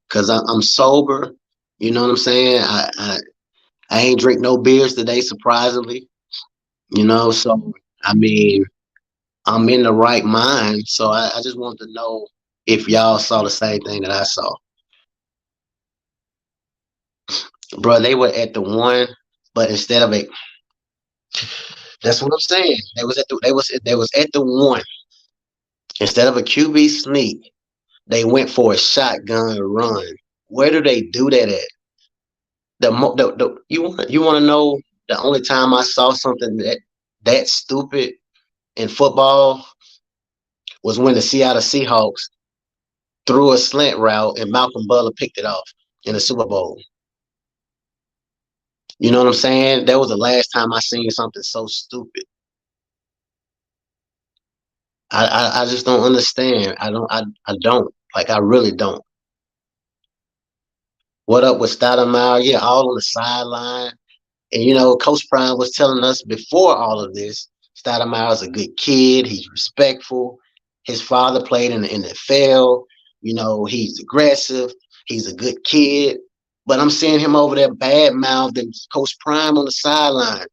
because I'm sober. You know what I'm saying? I ain't drink no beers today, surprisingly. So I mean, I'm in the right mind. So I just want to know if y'all saw the same thing that I saw. Bro, they were at the one, but instead of a, that's what I'm saying. They was at the one. Instead of a QB sneak, they went for a shotgun run. Where do they do that at? You want to know the only time I saw something that stupid in football was when the Seattle Seahawks threw a slant route and Malcolm Butler picked it off in the Super Bowl. You know what I'm saying? That was the last time I seen something so stupid. I just don't understand. I don't. Like, I really don't. What up with Stoudemire? Yeah, all on the sideline. And Coach Prime was telling us before all of this, Stoudemire is a good kid. He's respectful. His father played in the NFL. He's aggressive. He's a good kid. But I'm seeing him over there bad mouthing Coach Prime on the sideline.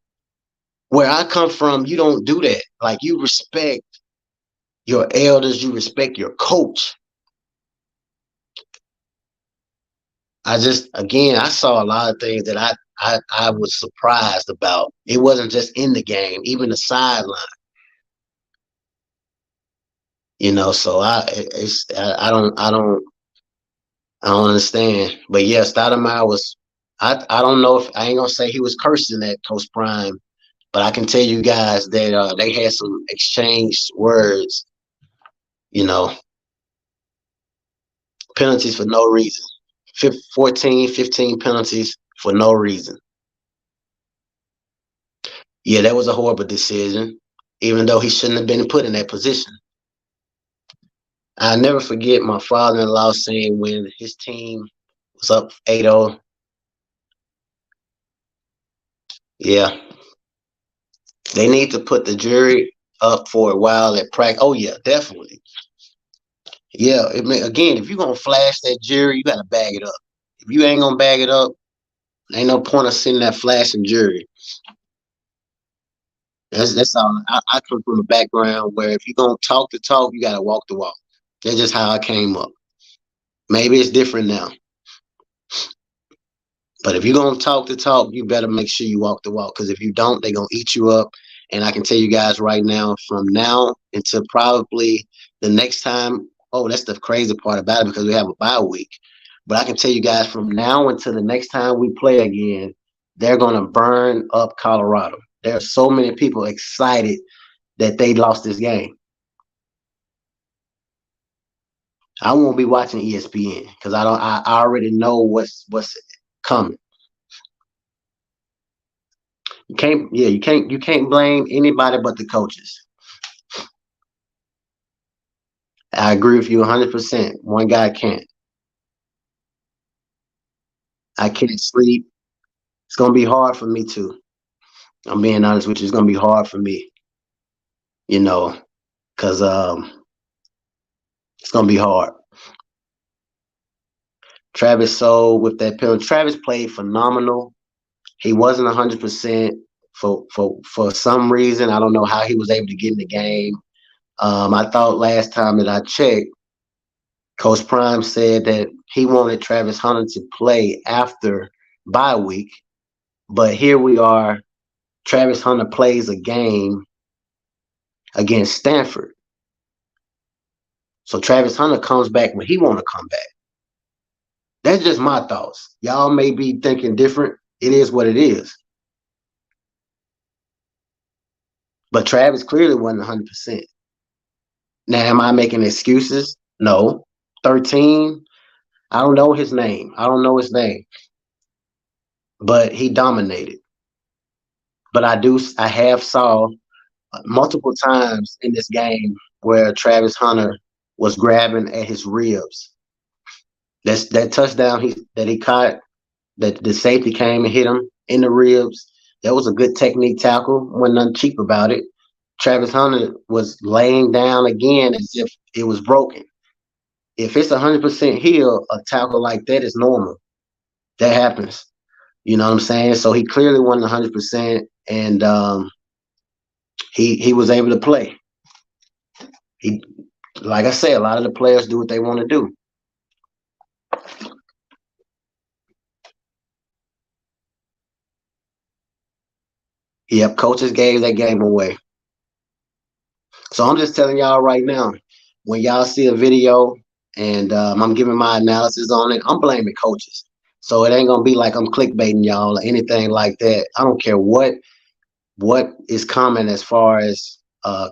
Where I come from, you don't do that. Like, you respect your elders, you respect your coach. I saw a lot of things that I was surprised about. It wasn't just in the game, even the sideline. So I don't understand. But yeah, Stoudemire was. I don't know if I ain't gonna say he was cursing at Coach Prime, but I can tell you guys that they had some exchanged words. You know, penalties for no reason. 14, 15 penalties for no reason. Yeah, that was a horrible decision, even though he shouldn't have been put in that position. I'll never forget my father-in-law saying when his team was up 8-0. Yeah, they need to put the jury up for a while at practice. Oh, yeah, definitely. Yeah, again, if you're going to flash that jury, you got to bag it up. If you ain't going to bag it up, ain't no point of sending that flashing jury. That's all. I come from a background where if you're going to talk the talk, you got to walk the walk. That's just how I came up. Maybe it's different now. But if you're going to talk the talk, you better make sure you walk the walk. Because if you don't, they're going to eat you up. And I can tell you guys right now, from now until probably the next time, oh, that's the crazy part about it because we have a bye week. But I can tell you guys from now until the next time we play again, they're going to burn up Colorado. There are so many people excited that they lost this game. I won't be watching ESPN because I already know what's coming. You can't blame anybody but the coaches. I agree with you 100%. One guy can't. I can't sleep. It's gonna be hard for me too. I'm being honest with you. It's gonna be hard for me. Because it's gonna be hard. Travis sold with that penalty. Travis played phenomenal. He wasn't 100% for some reason. I don't know how he was able to get in the game. I thought last time that I checked, Coach Prime said that he wanted Travis Hunter to play after bye week, but here we are. Travis Hunter plays a game against Stanford. So Travis Hunter comes back when he want to come back. That's just my thoughts. Y'all may be thinking different. It is what it is. But Travis clearly wasn't 100%. Now, am I making excuses? No. 13, I don't know his name. I don't know his name. But he dominated. But I have saw multiple times in this game where Travis Hunter was grabbing at his ribs. That touchdown that he caught, that the safety came and hit him in the ribs. That was a good technique tackle. Wasn't nothing cheap about it. Travis Hunter was laying down again as if it was broken. If it's 100% healed, a tackle like that is normal. That happens. You know what I'm saying? So he clearly won 100%, and he was able to play. He, like I said, a lot of the players do what they want to do. Yep, coaches gave that game away. So I'm just telling y'all right now, when y'all see a video and I'm giving my analysis on it, I'm blaming coaches. So it ain't gonna be like I'm clickbaiting y'all or anything like that. I don't care what is coming as far as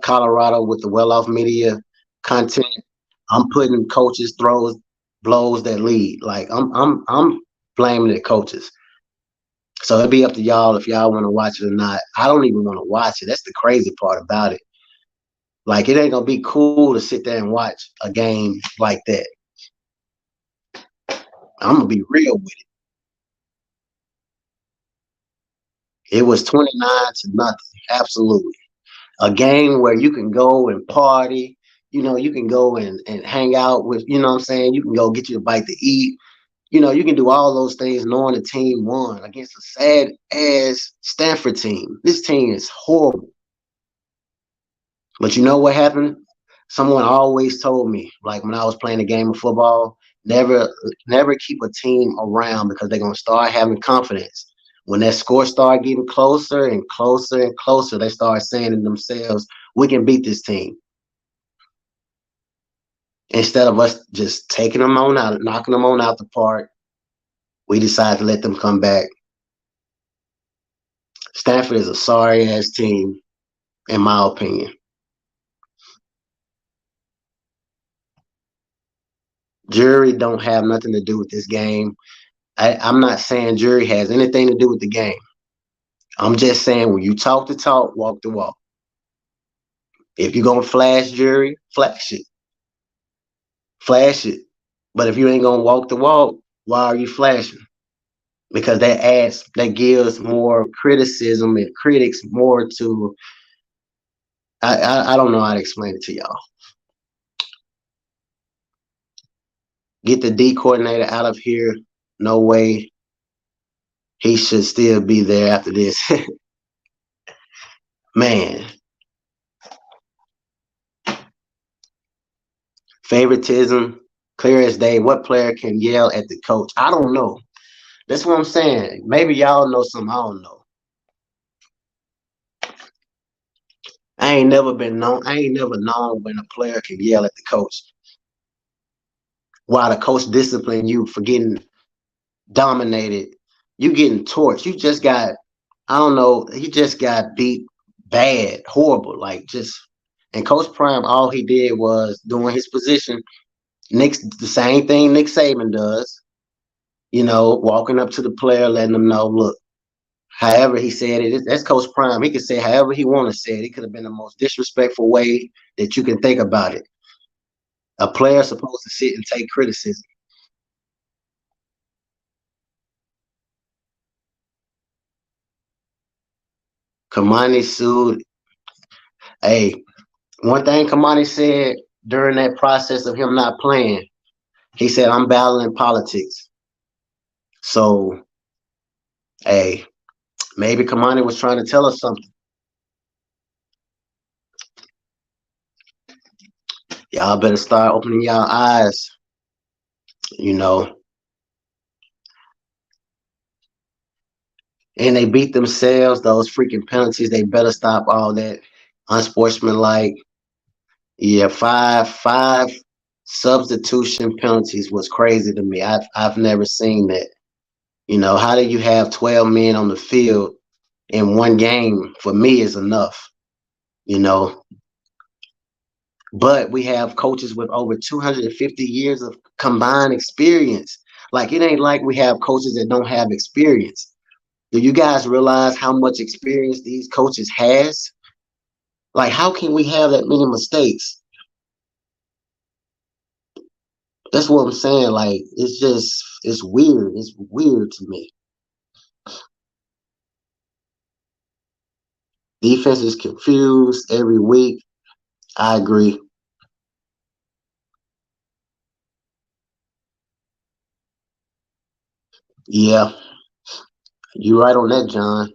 Colorado with the well-off media content. I'm putting coaches throws blows that lead. Like I'm blaming the coaches. So it'll be up to y'all if y'all want to watch it or not. I don't even want to watch it. That's the crazy part about it. Like it ain't gonna be cool to sit there and watch a game like that. I'm gonna be real with it. It was 29-0. Absolutely. A game where you can go and party, you can go and hang out with, you know what I'm saying? You can go get you a bite to eat. You can do all those things knowing the team won against a sad ass Stanford team. This team is horrible. But you know what happened? Someone always told me, like when I was playing a game of football, never keep a team around because they're gonna start having confidence. When that score start getting closer and closer and closer, they start saying to themselves, "We can beat this team." Instead of us just taking them on out, knocking them on out the park, we decided to let them come back. Stanford is a sorry ass team, in my opinion. Jury don't have nothing to do with this game. I'm not saying jury has anything to do with the game. I'm just saying when you talk the talk, walk the walk. If you're gonna flash jury, flash it. Flash it. But if you ain't gonna walk the walk, why are you flashing? Because that gives more criticism and critics more to I don't know how to explain it to y'all. Get the D coordinator out of here. No way. He should still be there after this. Man. Favoritism, clear as day. What player can yell at the coach? I don't know. That's what I'm saying. Maybe y'all know something I don't know. I ain't never known when a player can yell at the coach while the coach discipline you for getting dominated. You getting torched. You just got, I don't know, he just got beat bad, horrible. Like just and Coach Prime, all he did was doing his position. The same thing Nick Saban does. Walking up to the player, letting them know, look, however he said it, that's Coach Prime. He could say however he want to say it. It could have been the most disrespectful way that you can think about it. A player supposed to sit and take criticism. Kamani sued. Hey, one thing Kamani said during that process of him not playing, he said, I'm battling politics. So, hey, maybe Kamani was trying to tell us something. Y'all better start opening y'all eyes. You know, and they beat themselves. Those freaking penalties. They better stop all that unsportsmanlike. Yeah, five substitution penalties was crazy to me. I've never seen that. You know, how do you have 12 men on the field in one game? For me, is enough. You know, but we have coaches with over 250 years of combined experience. Like it ain't like we have coaches that don't have experience. Do you guys realize how much experience these coaches has? Like, how can we have that many mistakes? That's what I'm saying. Like, it's weird. It's weird to me. Defense is confused every week. I agree. Yeah, you're right on that, John.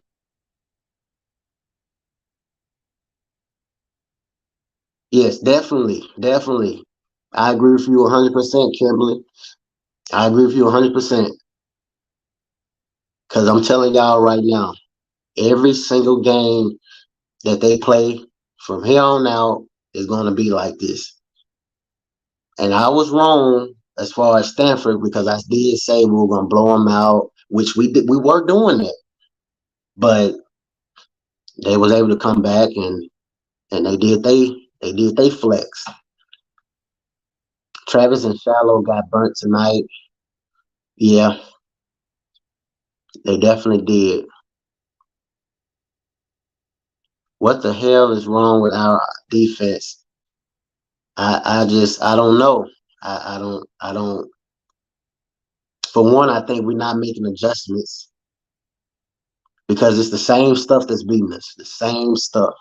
Yes, definitely, definitely. I agree with you 100%, Kimberly. I agree with you 100%. Because I'm telling y'all right now, every single game that they play from here on out is going to be like this. And I was wrong as far as Stanford because I did say we were going to blow them out, which we did. We were doing it, but they was able to come back and they did they flex. Travis and Shallow got burnt tonight. Yeah, they definitely did. What the hell is wrong with our defense? I don't know. I don't. For one, I think we're not making adjustments because it's the same stuff that's beating us. The same stuff.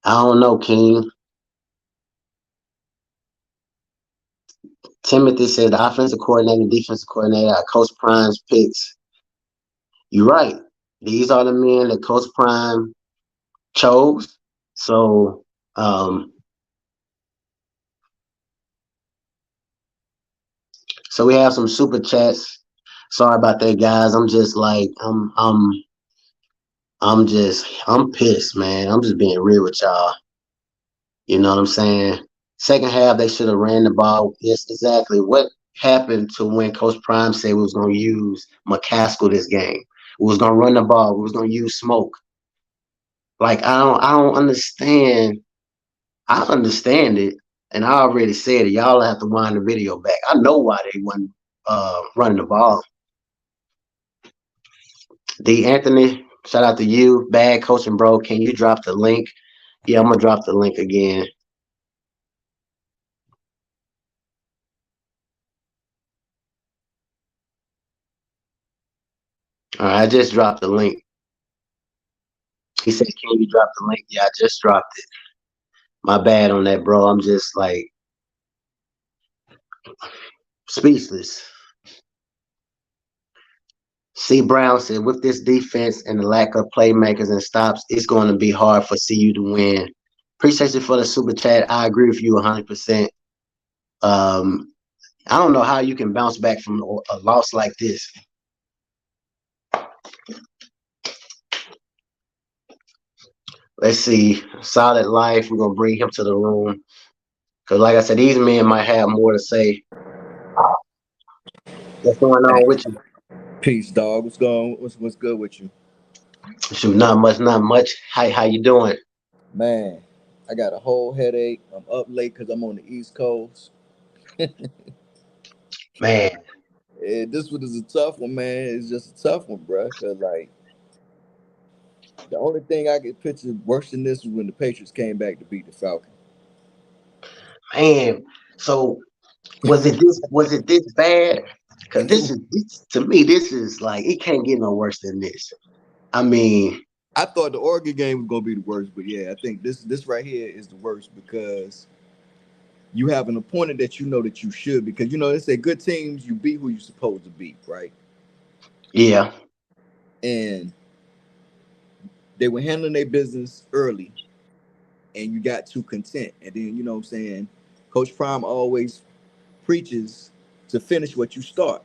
I don't know, King. Timothy said the offensive coordinator, defensive coordinator, are Coach Prime's picks. You're right. These are the men that Coach Prime chose. So, so we have some super chats. Sorry about that, guys. I'm just like I'm pissed, man. I'm just being real with y'all. You know what I'm saying? Second half, they should have ran the ball. Yes, exactly. What happened to when Coach Prime said we was going to use McCaskill this game? We was going to run the ball. We was going to use smoke. Like I don't understand. I understand it, and I already said it. Y'all have to wind the video back. I know why they wasn't running the ball. D. Anthony, shout out to you. Bad coaching, bro. Can you drop the link? Yeah, I'm gonna drop the link again. All right, I just dropped the link. He said, "Can you drop the link?" Yeah, I just dropped it. My bad on that, bro. I'm just like speechless. C. Brown said, "With this defense and the lack of playmakers and stops, it's going to be hard for CU to win." Appreciate you for the super chat. I agree with you 100%. Um, I don't know how you can bounce back from a loss like this. Let's see. Solid Life. We're gonna bring him to the room because, like I said, these men might have more to say. What's going on with you? Peace, dog. What's going? What's good with you, Shoot, not much, not much. How you doing, man? I got a whole headache. I'm up late because I'm on the East Coast. man? This one is a tough one, man. It's just a tough one, bruh. Cause like the only thing I could picture worse than this was when the Patriots came back to beat the Falcons. Man, so was it this bad? Because this to me, this is like it can't get no worse than this. I mean, I thought the Oregon game was gonna be the worst, but yeah, I think this right here is the worst because you have an opponent that you know that you should because they say good teams you beat who you're supposed to beat, right? yeah, And they were handling their business early, and you got too content. And then, you know what I'm saying, Coach Prime always preaches to finish what you start.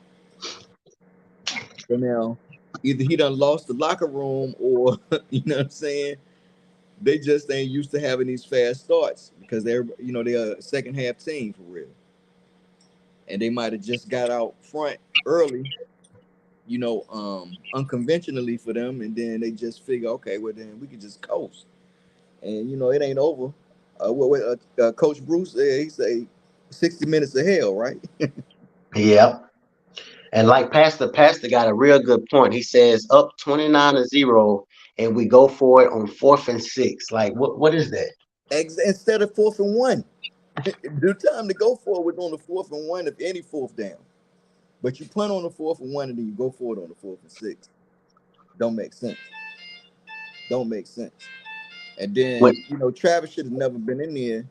So now, either he done lost the locker room, or you know what I'm saying, they just ain't used to having these fast starts because they're a second half team for real, and they might have just got out front early, unconventionally for them, and then they just figure, okay, well then we can just coast, and it ain't over. Coach Bruce, he say 60 minutes of hell, right? Yep. And like Pastor got a real good point. He says up 29-0 and we go for it on 4th and 6. Like what is that? Instead of 4th and 1, the time to go for it was on the 4th and 1, if any fourth down. But you punt on the 4th and 1 and then you go for it on the 4th and 6. Don't make sense. Don't make sense. And What then, Travis should have never been in there,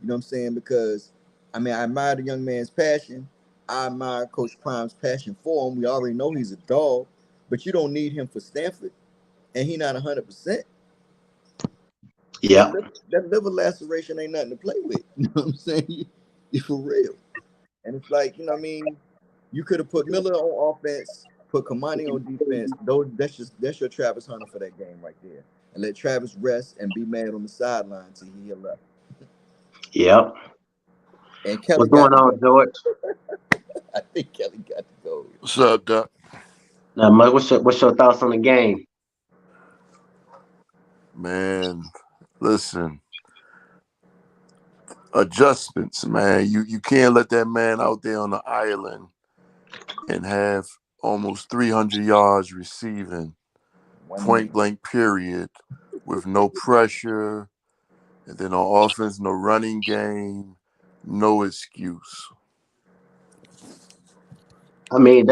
what I'm saying? Because, I mean, I admire the young man's passion. I admire Coach Prime's passion for him. We already know he's a dog, but you don't need him for Stanford, and he not 100%. That Yep. liver, that liver laceration ain't nothing to play with. You know what I'm saying? You for real. And it's like, I mean, you could have put Miller on offense, put Kamani on defense. Though that's your Travis Hunter for that game right there. And let Travis rest and be mad on the sideline till he heal up. Yep. And Kelly What's got going to on, go. George? I think Kelly got to go. What's up, Doc? Now, Mike, what's your thoughts on the game? Man, listen, adjustments, man. You can't let that man out there on the island and have almost 300 yards receiving, One point minute. blank period, with no pressure, and then on offense, no running game, no excuse. I mean,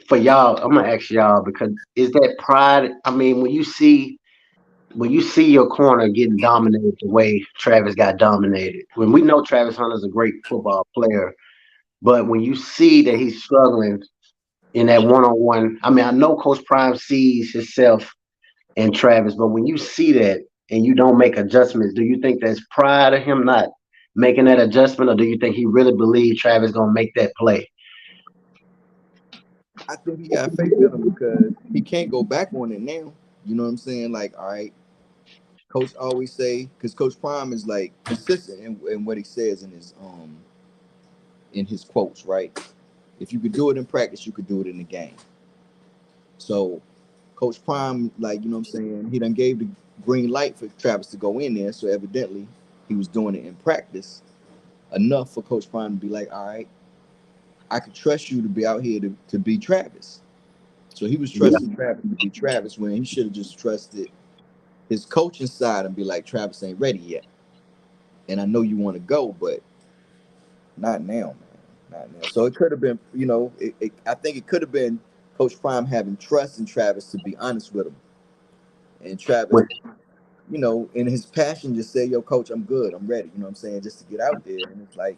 for y'all, I'm gonna ask y'all because is that pride? I mean, when you see your corner getting dominated the way Travis got dominated, when we know Travis Hunter's a great football player, but when you see that he's struggling in that one-on-one, I mean, I know Coach Prime sees himself in Travis, but when you see that and you don't make adjustments, do you think that's pride of him not making that adjustment, or do you think he really believes Travis gonna make that play? I think he got faith in him because he can't go back on it now. You know what I'm saying? Like, all right, Coach always say, because Coach Prime is like consistent in what he says in his quotes, right? If you could do it in practice, you could do it in the game. So Coach Prime, like, what I'm saying, he done gave the green light for Travis to go in there. So evidently he was doing it in practice enough for Coach Prime to be like, all right, I could trust you to be out here to be Travis. So he was Yeah, trusting Travis to be Travis when he should have just trusted his coaching side and be like, Travis ain't ready yet. And I know you want to go, but not now, man. Not now. So it could have been, I think it could have been Coach Prime having trust in Travis to be honest with him. And Travis, When- in his passion, just say, yo, coach, I'm good. I'm ready. You know what I'm saying? Just to get out there. And it's like,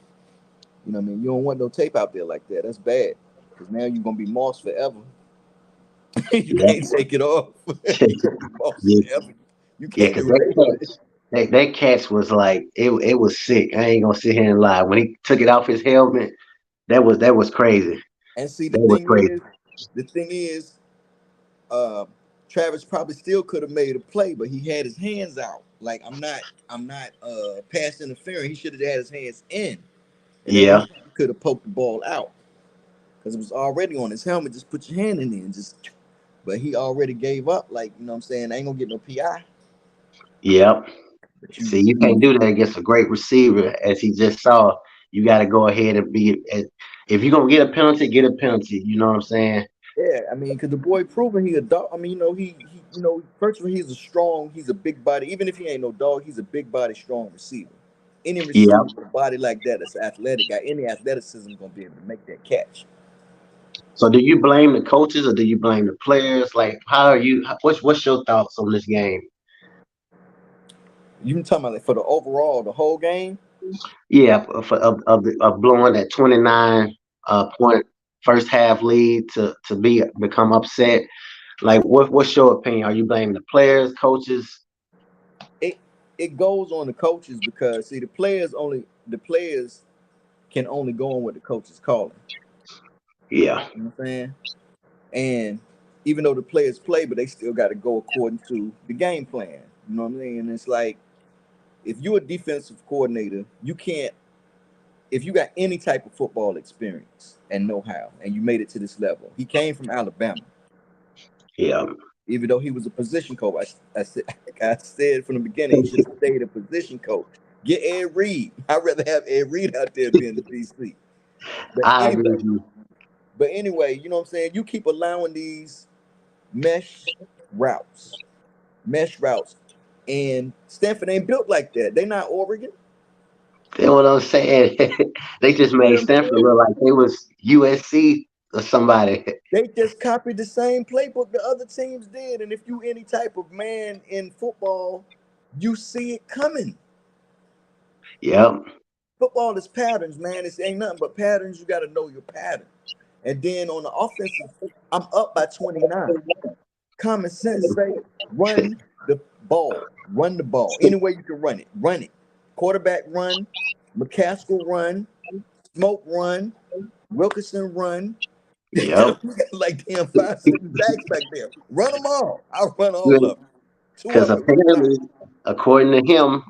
what I mean? You don't want no tape out there like that. That's bad. Because now you're going to be Moss forever. You yeah, can't take it off. You're going to be Moss yeah, forever. You yeah. can't Because that erase it. catch, that catch was like it was sick. I ain't gonna sit here and lie. When he took it off his helmet, that was crazy. And see, That was crazy. the thing is, uh, Travis probably still could have made a play, but he had his hands out. Like, I'm not pass interfering. He should have had his hands in, and then Yeah, he could have poked the ball out because it was already on his helmet. Just put your hand in there and just. But he already gave up. Like, what I'm saying, I ain't gonna get no PI. yep. But See, you can't do that against a great receiver, as he just saw. You got to go ahead and be. If you're gonna get a penalty, get a penalty. You know what I'm saying? yeah, I mean, because the boy proven he a dog. I mean, first of all, he's a big body. Even if he ain't no dog, he's a big body, strong receiver. Any receiver Yeah. with a body like that that's athletic, got any athleticism, gonna be able to make that catch. So, do you blame the coaches or do you blame the players? Like, how are you? What's your thoughts on this game? You been talking about like for the overall, the whole game? Yeah, of blowing that 29 point first half lead to become upset. Like, what's your opinion? Are you blaming the players, coaches? It it goes on the coaches because see the players can only go on what the coach is calling. Yeah. You know what I'm saying? And even though the players play, but they still got to go according to the game plan. You know what I mean? And it's like if you're a defensive coordinator, you can't. If you got any type of football experience and know-how, and you made it to this level, he came from Alabama. Yeah. Even though he was a position coach, I said like I said from the beginning, he should have stayed a position coach. Get Ed Reed. I'd rather have Ed Reed out there being the DC. But I agree anyway, with you. you know what I'm saying? You keep allowing these mesh routes, mesh routes, and Stanford ain't built like that. They not Oregon. That's what I'm saying. They just You know made what I'm Stanford saying? look like they was USC or somebody. They just copied the same playbook the other teams did. And if you any type of man in football, you see it coming. Yep. Football is patterns, man. It ain't nothing but patterns. You got to know your pattern. And then on the offensive, I'm up by 29. Common sense say run the ball. Run the ball. Any way you can run it. Run it. Quarterback run. McCaskill run. Smoke run. Wilkerson run. We Yep. got like damn 5, 6 backs back there. Run them all. I'll run all of them. Two Because of them run out. apparently, according to him,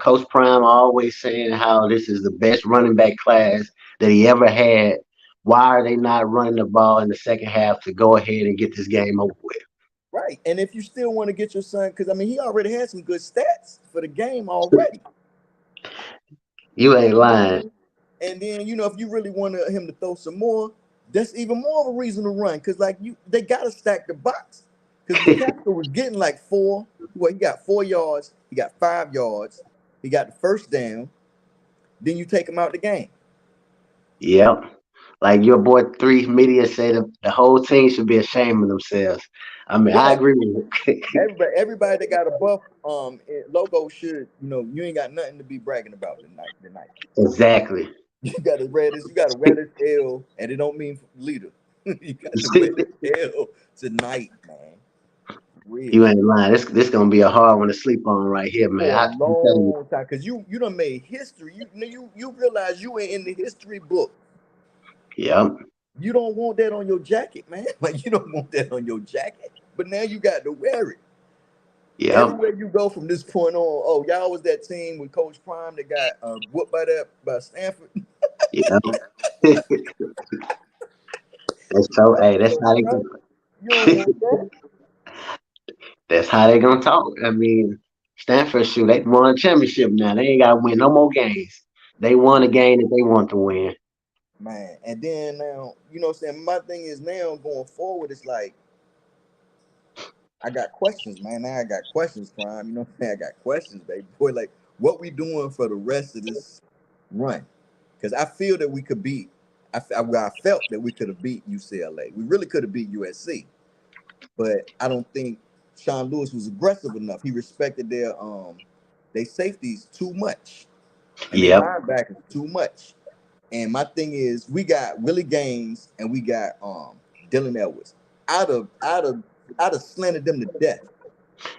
Coach Prime always saying how this is the best running back class that he ever had. Why are they not running the ball in the second half to go ahead and get this game over with? Right. And if you still want to get your son, because I mean, he already had some good stats for the game already. You ain't lying. And then, if you really want him to throw some more, that's even more of a reason to run. Because they gotta stack the box. Because McCaskill was getting like 4. Well, he got 4 yards, he got 5 yards, he got the first down. Then you take him out the game. Yep. Like your boy Three Media said, the whole team should be ashamed of themselves. I mean, I Yeah. agree with you. Everybody that got a buff logo should, you ain't got nothing to be bragging about tonight. Exactly. You got a reddish L, and it don't mean leader. You got the reddish L tonight, man. Real. You ain't lying. This gonna be a hard one to sleep on right here, man. For a I'm telling you. long time, because you done made history. You realize you ain't in the history book. Yep. You don't want that on your jacket, man. Like you don't want that on your jacket. But now you got to wear it. Yep. Everywhere you go from this point on, oh, y'all was that team with Coach Prime that got whooped by Stanford. Yep. That's so. Hey, that's how they. Right? You don't want that. That's how they gonna talk. I mean, Stanford shoot, they won a championship now. They ain't gotta win no more games. They won a game that they want to win. Man, and then now, what I'm saying? My thing is now going forward, it's like I got questions, man. Now I got questions, Prime. You know what I'm saying? I got questions, baby. Boy, like what we doing for the rest of this run? Because I feel that we could beat. I felt that we could have beat UCLA. We really could have beat USC, but I don't think Sean Lewis was aggressive enough. He respected their safeties too much, and their Yep. linebackers too much. And my thing is, we got Willie Gaines and we got Dylan Edwards. I'd have slanted them to death.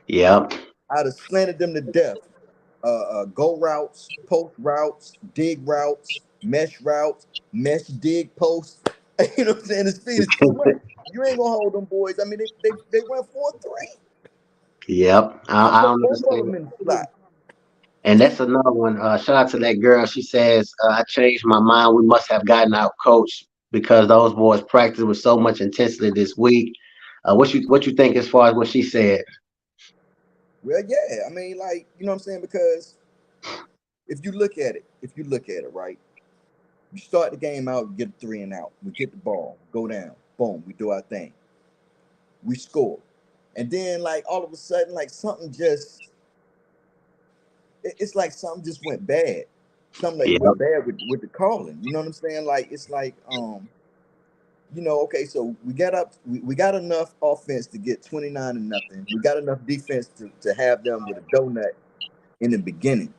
Yep. I'd have slanted them to death. Go routes, post routes, dig routes, mesh dig posts. You know what I'm saying? The speed is too much. You ain't gonna hold them boys. I mean, they run 4-3. Yep. I I put don't both of understand. them in the slot. And that's another one. Shout out to that girl. She says, I changed my mind. We must have gotten our coach because those boys practiced with so much intensity this week. What you think as far as what she said? Well, yeah. I mean, like, you know what I'm saying? Because if you look at it, right? You start the game out, you get a 3 and out. We get the ball, go down, boom, we do our thing. We score. And then like all of a sudden, like something just it's like something just went bad. Something like Yep. went bad with the calling. You know what I'm saying? Like it's like okay, so we got enough offense to get 29-0. We got enough defense to have them with a donut in the beginning.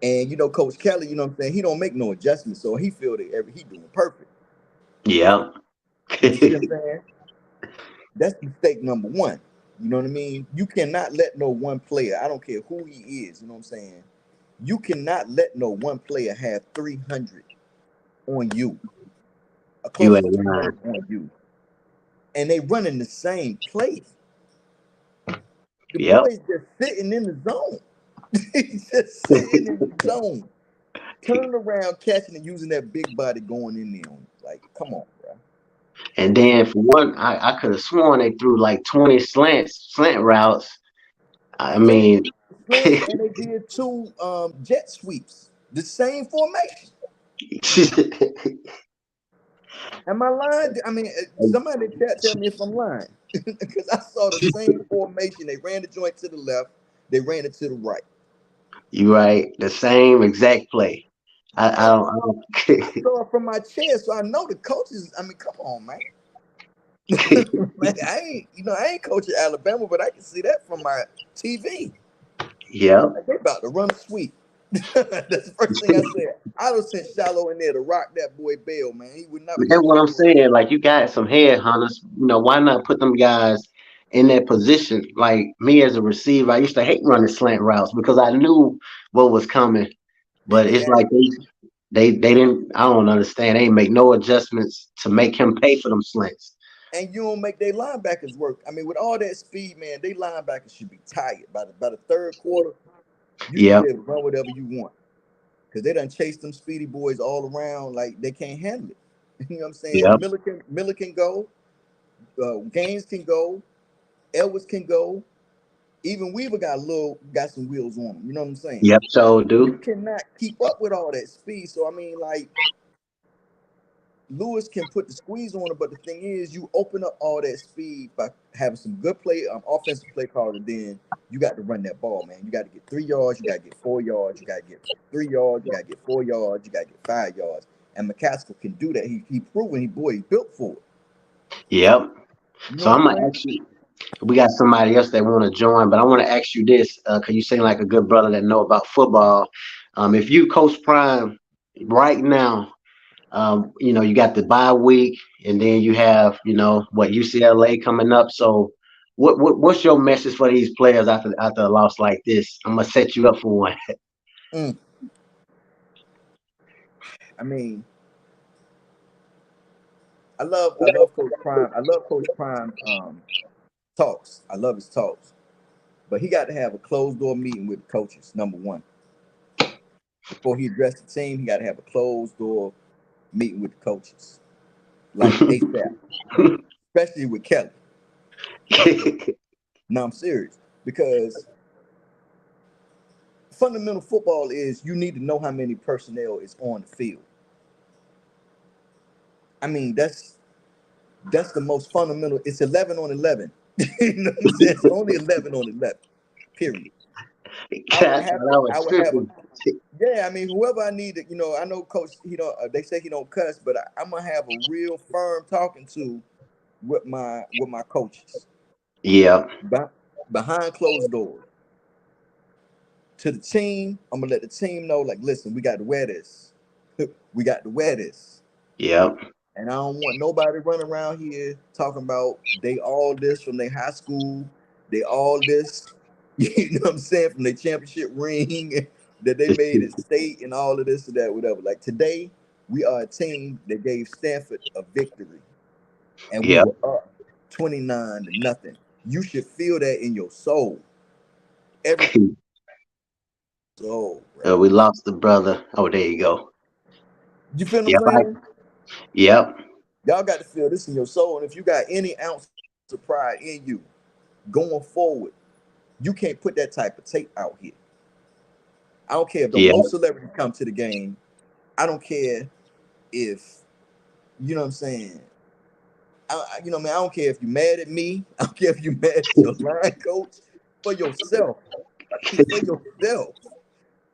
And Coach Kelly, you know what I'm saying, he don't make no adjustments, so he feel that he doing perfect. Yep. You see what I'm saying? That's mistake number one. You know what I mean? You cannot let no one player, I don't care who he is, you know what I'm saying? You cannot let no one player have 300 on you, You close ain't to lying. 300 on you. And they running the same play. The Yep. boys just sitting in the zone. He's just sitting in the zone. Turning around, catching and using that big body going in there. Like, come on, bro. And then for one, I could have sworn they threw like 20 slant routes. I Yeah, mean, slant, and they did two jet sweeps. The same formation. Am I lying? I mean, somebody in the chat tell me if I'm lying. Because I saw the same formation. They ran the joint to the left. They ran it to the right. you right. The same exact play. I And don't. I saw it from my chair, so I know the coaches. I mean, come on, man. Man, I ain't coaching Alabama, but I can see that from my TV. Yep. Like, they about to run a sweep. That's the first thing I said. I would sent Shallow in there to rock that boy Bell, man. He would not But be that's able what to I'm do it. saying. Like you got some headhunters. Why not put them guys in that position? Like me as a receiver, I used to hate running slant routes because I knew what was coming. But it's like Exactly. they didn't. I don't understand. They didn't make no adjustments to make him pay for them slants. And you don't make their linebackers work. I mean, with all that speed, man, they linebackers should be tired by the third quarter. You should Yep. be able to run whatever you want because they done chase them speedy boys all around like they can't handle it. You know what I'm saying? Yep. Miller can go, Gaines can go, Edwards can go. Even Weaver got some wheels on him. You know what I'm saying? Yep. So You do. cannot keep up with all that speed. So I mean, like Lewis can put the squeeze on it, but the thing is, you open up all that speed by having some good play, offensive play call, and then you got to run that ball, man. You got to get 3 yards, you got to get 4 yards, you got to get 3 yards, you got to get 4 yards, you got to get 5 yards. And McCaskill can do that. He proven he built for it. Yep. You know So what I'm I'm gonna saying? actually. We got somebody else that want to join, but I want to ask you this because you seem like a good brother that know about football. If you coach Prime right now, you got the bye week, and then you have, what UCLA coming up. So, what's your message for these players after a loss like this? I'm gonna set you up for one. Mm. I mean, I love Coach Prime. I love Coach Prime talks. I love his talks. But he got to have a closed door meeting with the coaches, number one. Before he addressed the team, he got to have a closed door meeting with the coaches, like ASAP, especially with Kelly. Now I'm serious because fundamental football is you need to know how many personnel is on the field. I mean, that's the most fundamental. It's 11 on 11. You know what I'm saying? It's only 11 on 11. Period. I would I thought have I was I would have a tripping. yeah. I mean, whoever I need to, I know Coach. He don't. They say he don't cuss, but I'm gonna have a real firm talking to with my coaches Yeah, Be- behind closed doors to the team. I'm gonna let the team know, like, listen, we got to wear this. We got to wear this. yeah, And I don't want nobody running around here talking about they all this from their high school, they all this, you know what I'm saying, from their championship ring that they made it state and all of this or that, whatever. Like today, we are a team that gave Stanford a victory, and we yeah. were up 29-0. You should feel that in your soul, every soul, bro. We lost the brother. Oh, there you go. You feel what I'm Yep, saying? yep, Y'all got to feel this in your soul, and if you got any ounce of pride in you going forward, you can't put that type of tape out here. I don't care if the yeah, most celebrities come to the game. I don't care if you know what I'm saying. Man, I don't care if you're mad at me. I don't care if you're mad at your line coach. For yourself, for yourself,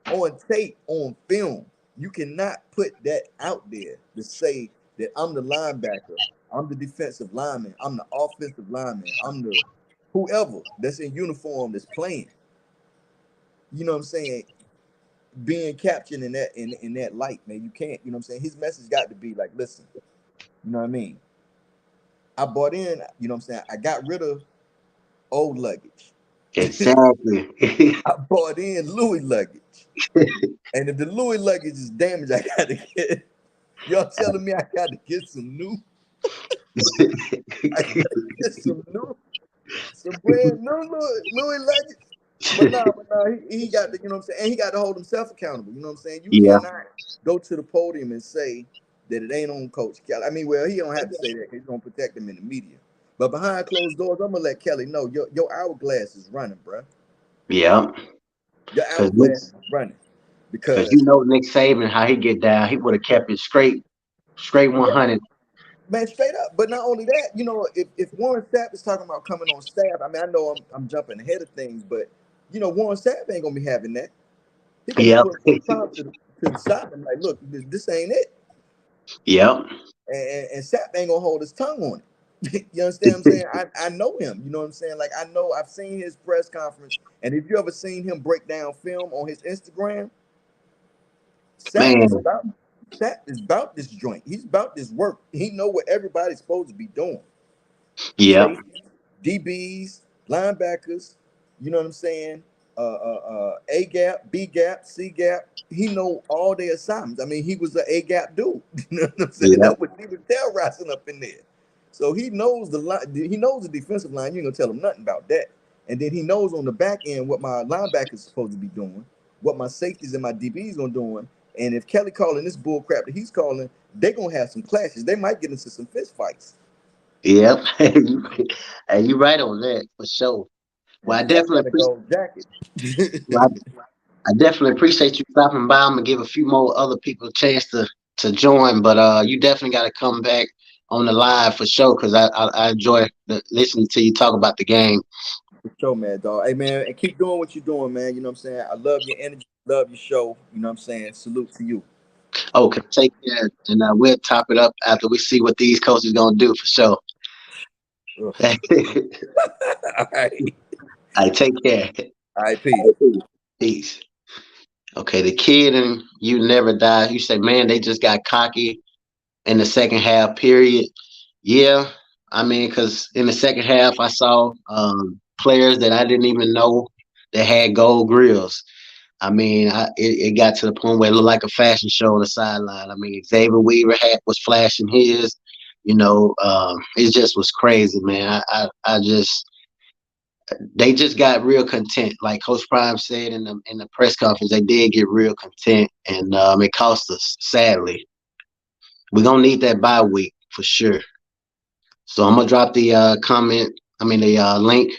on tape, on film, you cannot put that out there to say that I'm the linebacker, I'm the defensive lineman, I'm the offensive lineman, I'm the whoever that's in uniform that's playing. You know what I'm saying? Being captured in that light, man. You can't, you know what I'm saying? His message got to be like, listen, you know what I mean? I bought in, you know what I'm saying? I got rid of old luggage. Exactly. I bought in Louis luggage. And if the Louis luggage is damaged, I gotta get y'all telling me I gotta get some new. I gotta get some brand new Louis luggage. But nah, he got to, you know what I'm saying? And he got to hold himself accountable. You know what I'm saying? You Yeah, cannot go to the podium and say that it ain't on Coach Kelly. I mean, well, he don't have to say that 'cause he's gonna protect him in the media. But behind closed doors, I'm gonna let Kelly know your hourglass is running, bro. yeah. Your Because hourglass is running you because know Nick Saban how he get down, he would have kept it straight yeah, 100. man, straight up. But not only that, you know, if Warren Sapp is talking about coming on staff, I mean, I know I'm jumping ahead of things, but you know, Warren Sapp ain't gonna be having that. He gonna be Yep, putting Coach Prime to the side and like, look, this ain't it. yep, And Sapp ain't gonna hold his tongue on it. You understand what I'm saying? I know him. You know what I'm saying? Like I know I've seen his press conference, and if you ever seen him break down film on his Instagram, Sapp is man. about Sapp is about this joint. He's about this work. He know what everybody's supposed to be doing. Yep, Safety, DBs, linebackers. You know what I'm saying? A gap, B gap, C gap. He know all their assignments. I mean, he was the A gap dude. You know what I'm saying? yep, That was he was terrorizing up in there. So he knows the line. He knows the defensive line. You ain't gonna tell him nothing about that. And then he knows on the back end what my linebackers supposed to be doing, what my safeties and my DBs gonna doing. And if Kelly calling this bull crap that he's calling, they gonna have some clashes. They might get into some fist fights. yep. And you right on that for sure. Well, And Sapp got a gold jacket. well, I definitely appreciate you stopping by. I'm gonna give a few more other people a chance to join, but you definitely got to come back on the live for sure because I enjoy listening to you talk about the game. For sure, man, dog. Hey, man, and keep doing what you're doing, man. You know what I'm saying? I love your energy, love your show. You know what I'm saying? Salute to you. Okay, take care, and we'll top it up after we see what these coaches gonna do for sure. Ugh. I All right. take care. All right, peace. Peace. Okay, the kid and you never die. You say, man, they just got cocky in the second half. Period. Yeah, I mean, because in the second half, I saw players that I didn't even know that had gold grills. I mean, it got to the point where it looked like a fashion show on the sideline. I mean, Xavier Weaver was flashing his. It just was crazy, man. I just they just got real content. Like Coach Prime said in the press conference, they did get real content, and it cost us. Sadly, we're gonna need that bye week for sure. So I'm gonna drop the the link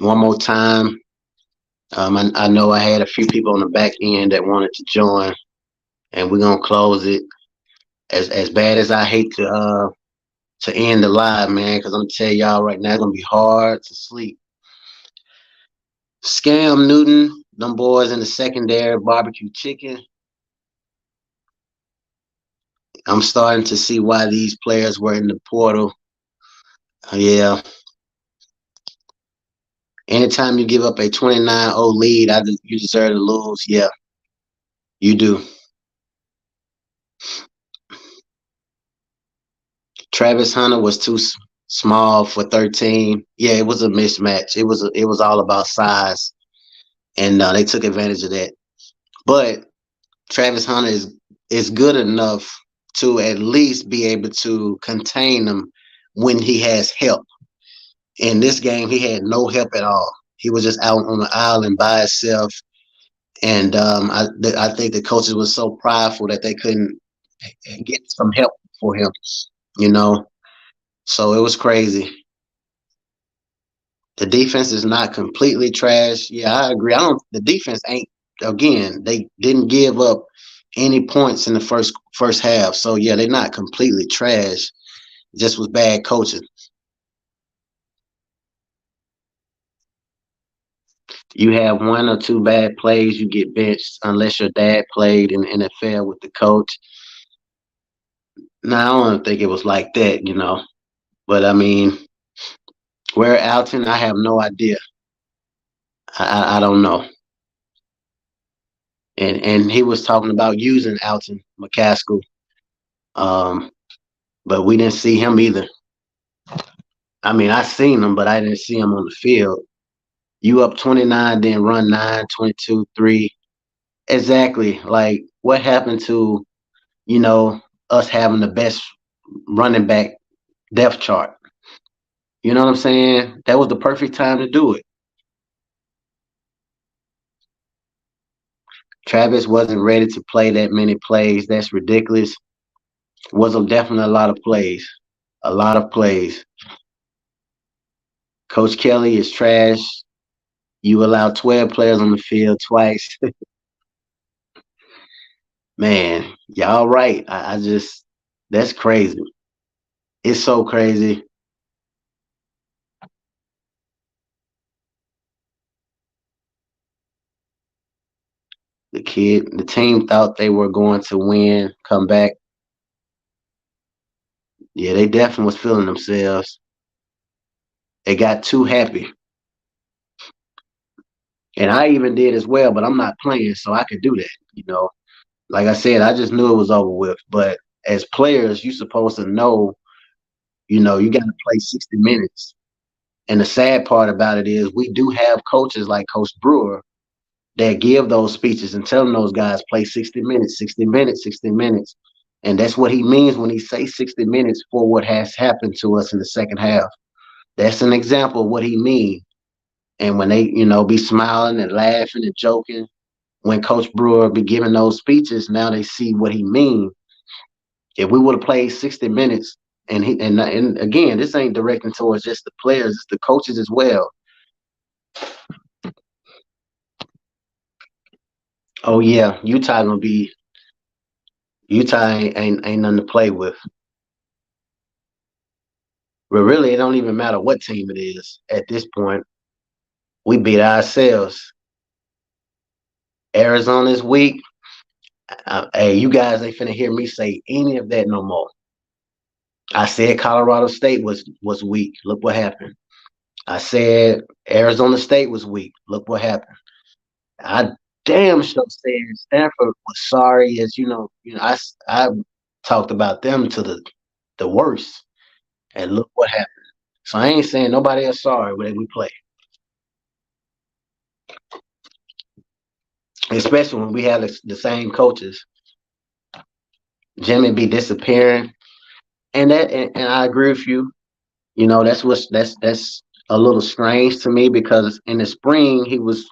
one more time. I know I had a few people on the back end that wanted to join, and we're gonna close it. As bad as I hate to end the live, man, because I'm gonna tell y'all right now, it's gonna be hard to sleep. Scam Newton, them boys in the secondary, barbecue chicken. I'm starting to see why these players were in the portal. Yeah. Anytime you give up a 29-0 lead, you deserve to lose. Yeah, you do. Travis Hunter was too small for 13. Yeah, it was a mismatch. It was all about size, and they took advantage of that. But Travis Hunter is good enough to at least be able to contain them when he has help. In this game, he had no help at all. He was just out on the island by himself, and I think the coaches were so prideful that they couldn't get some help for him. You know, so it was crazy. The defense is not completely trash. Yeah, I agree. I don't. The defense ain't. Again, they didn't give up any points in the first half. So yeah, they're not completely trash. It just was bad coaching. You have one or two bad plays, you get benched unless your dad played in the NFL with the coach. Now I don't think it was like that. But I mean, where Alton, I have no idea. I don't know. And he was talking about using Alton McCaskill, but we didn't see him either. I mean, I seen them, but I didn't see them on the field. You up 29, then run 9, 22, 3. Exactly. Like, what happened to, you know, us having the best running back depth chart? You know what I'm saying? That was the perfect time to do it. Travis wasn't ready to play that many plays. That's ridiculous. Was definitely a lot of plays. A lot of plays. Coach Kelly is trash. You allowed 12 players on the field twice. Man, y'all right. I just, that's crazy. It's so crazy. The team thought they were going to win, come back. Yeah, they definitely was feeling themselves. They got too happy. And I even did as well, but I'm not playing, so I could do that. Like I said, I just knew it was over with. But as players, you're supposed to know, you got to play 60 minutes. And the sad part about it is we do have coaches like Coach Brewer that give those speeches and telling those guys play 60 minutes, 60 minutes, 60 minutes. And that's what he means when he says 60 minutes for what has happened to us in the second half. That's an example of what he means. And when they, be smiling and laughing and joking, when Coach Brewer be giving those speeches, now they see what he means. If we would have played 60 minutes, and again, this ain't directing towards just the players, it's the coaches as well. Oh yeah, Utah ain't nothing to play with. But really, it don't even matter what team it is at this point. We beat ourselves. Arizona's weak. Hey, you guys ain't finna hear me say any of that no more. I said Colorado State was weak. Look what happened. I said Arizona State was weak. Look what happened. I damn sure said Stanford was sorry, as I talked about them to the worst, and look what happened. So I ain't saying nobody else sorry when we play, especially when we have the same coaches. Jimmy be disappearing, and I agree with you. That's a little strange to me because in the spring he was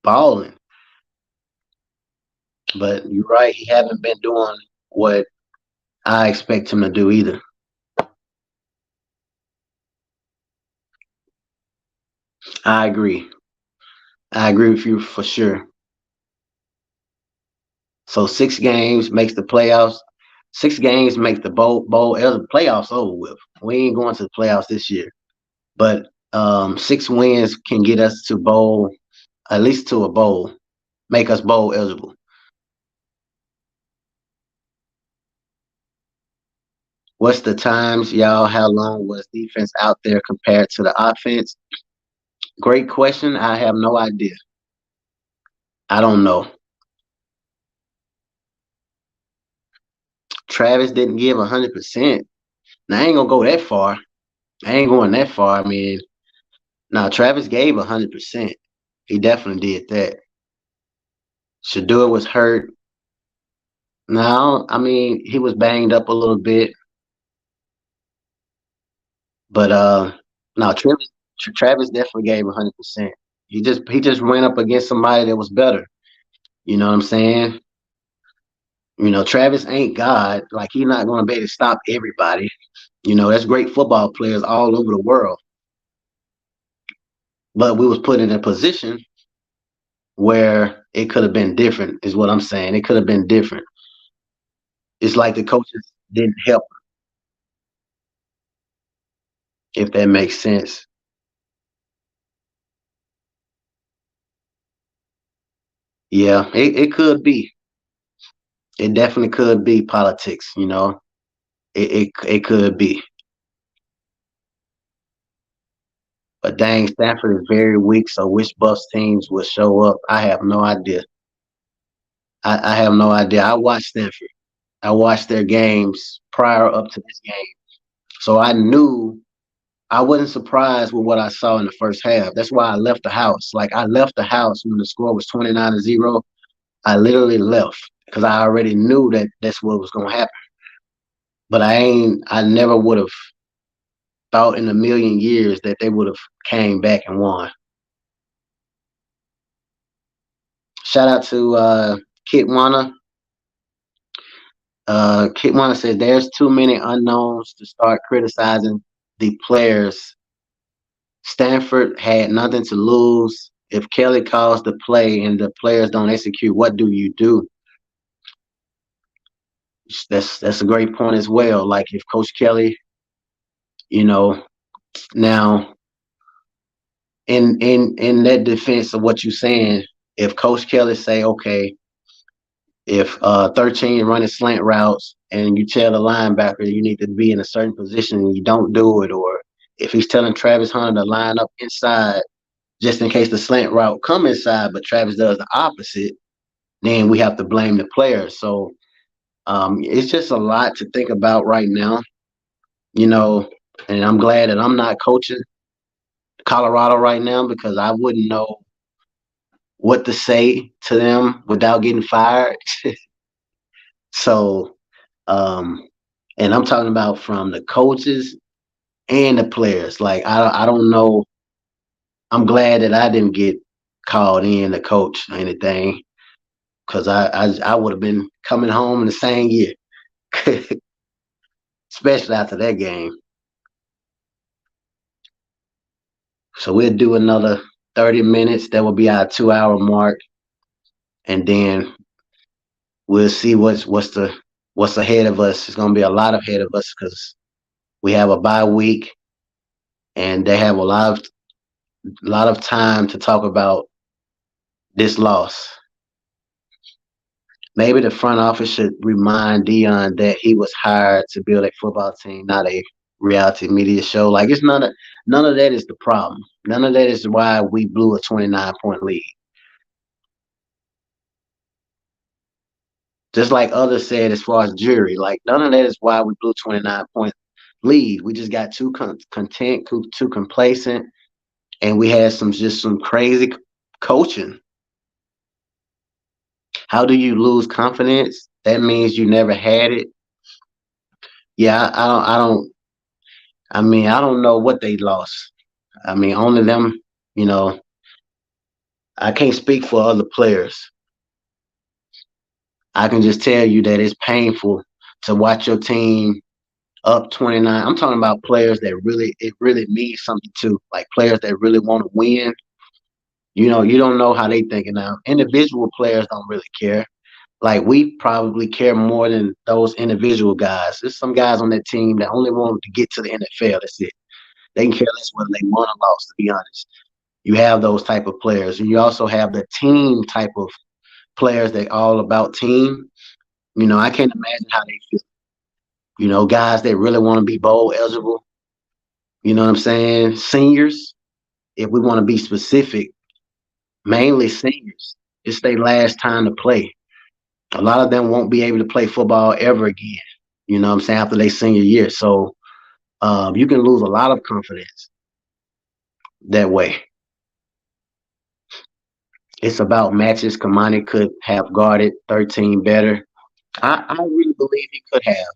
balling, but you're right, he haven't been doing what I expect him to do either. I agree. I agree with you for sure. So 6 games makes the playoffs. 6 games make the bowl playoffs over with. We ain't going to the playoffs this year, but 6 wins can get us to bowl, at least to a bowl, make us bowl eligible. What's the times, y'all? How long was defense out there compared to the offense? Great question. I have no idea. I don't know. Travis didn't give 100%. Now I ain't gonna go that far. I ain't going that far. I mean, now Travis gave 100%. He definitely did that. Shador was hurt. Now, I mean, he was banged up a little bit, but no, Travis definitely gave 100%. He just went up against somebody that was better. You know what I'm saying? Travis ain't God. Like he's not going to be able to stop everybody. That's great football players all over the world. But we was put in a position where it could have been different. Is what I'm saying. It could have been different. It's like the coaches didn't help, if that makes sense. Yeah, it could be. It definitely could be politics. It could be. But dang, Stanford is very weak. So which Buffs teams will show up? I have no idea. I have no idea. I watched Stanford. I watched their games prior up to this game, so I knew I wasn't surprised with what I saw in the first half. That's why I left the house. Like I left the house when the score was 29-0. I literally left because I already knew that that's what was gonna happen. But I never would have thought in a million years that they would have came back and won. Shout out to Kit Warner. Kit Warner said there's too many unknowns to start criticizing the players. Stanford had nothing to lose. If Kelly calls the play and the players don't execute, what do you do? That's a great point as well. Like if Coach Kelly, you know, now in that defense of what you're saying, if Coach Kelly say, okay, if 13 running slant routes and you tell the linebacker you need to be in a certain position and you don't do it, or if he's telling Travis Hunter to line up inside just in case the slant route come inside, but Travis does the opposite, then we have to blame the players. So it's just a lot to think about right now, you know, and I'm glad that I'm not coaching Colorado right now because I wouldn't know what to say to them without getting fired. So, um, and I'm talking about from the coaches and the players. Like I don't know. I'm glad that I didn't get called in to coach or anything because I would have been coming home in the same year, especially after that game. So we'll do another 30 minutes. That will be our 2 hour mark, and then we'll see what's ahead of us. It's gonna be a lot ahead of us because we have a bye week, and they have a lot of time to talk about this loss. Maybe the front office should remind Dion that he was hired to build a football team, not a reality media show. Like it's none of that is the problem. None of that is why we blew a 29-point lead. Just like others said, as far as jury, like none of that is why we blew 29-point lead. We just got too content, too complacent, and we had some crazy coaching. How do you lose confidence? That means you never had it. Yeah, I mean, I don't know what they lost. I mean, only them, you know, I can't speak for other players. I can just tell you that it's painful to watch your team up 29. I'm talking about players that it really means something to, like players that really want to win. You know, you don't know how they thinking now. Individual players don't really care. Like we probably care more than those individual guys. There's some guys on that team that only want to get to the NFL. That's it. They can care less whether they won or lost, to be honest. You have those type of players. And you also have the team type of players that all about team. You know, I can't imagine how they feel. You know, guys that really want to be bowl eligible. You know what I'm saying? Seniors, if we want to be specific, mainly seniors. It's their last time to play. A lot of them won't be able to play football ever again. You know what I'm saying? After their senior year. So you can lose a lot of confidence that way. It's about matches. Kamani could have guarded 13 better. I really believe he could have.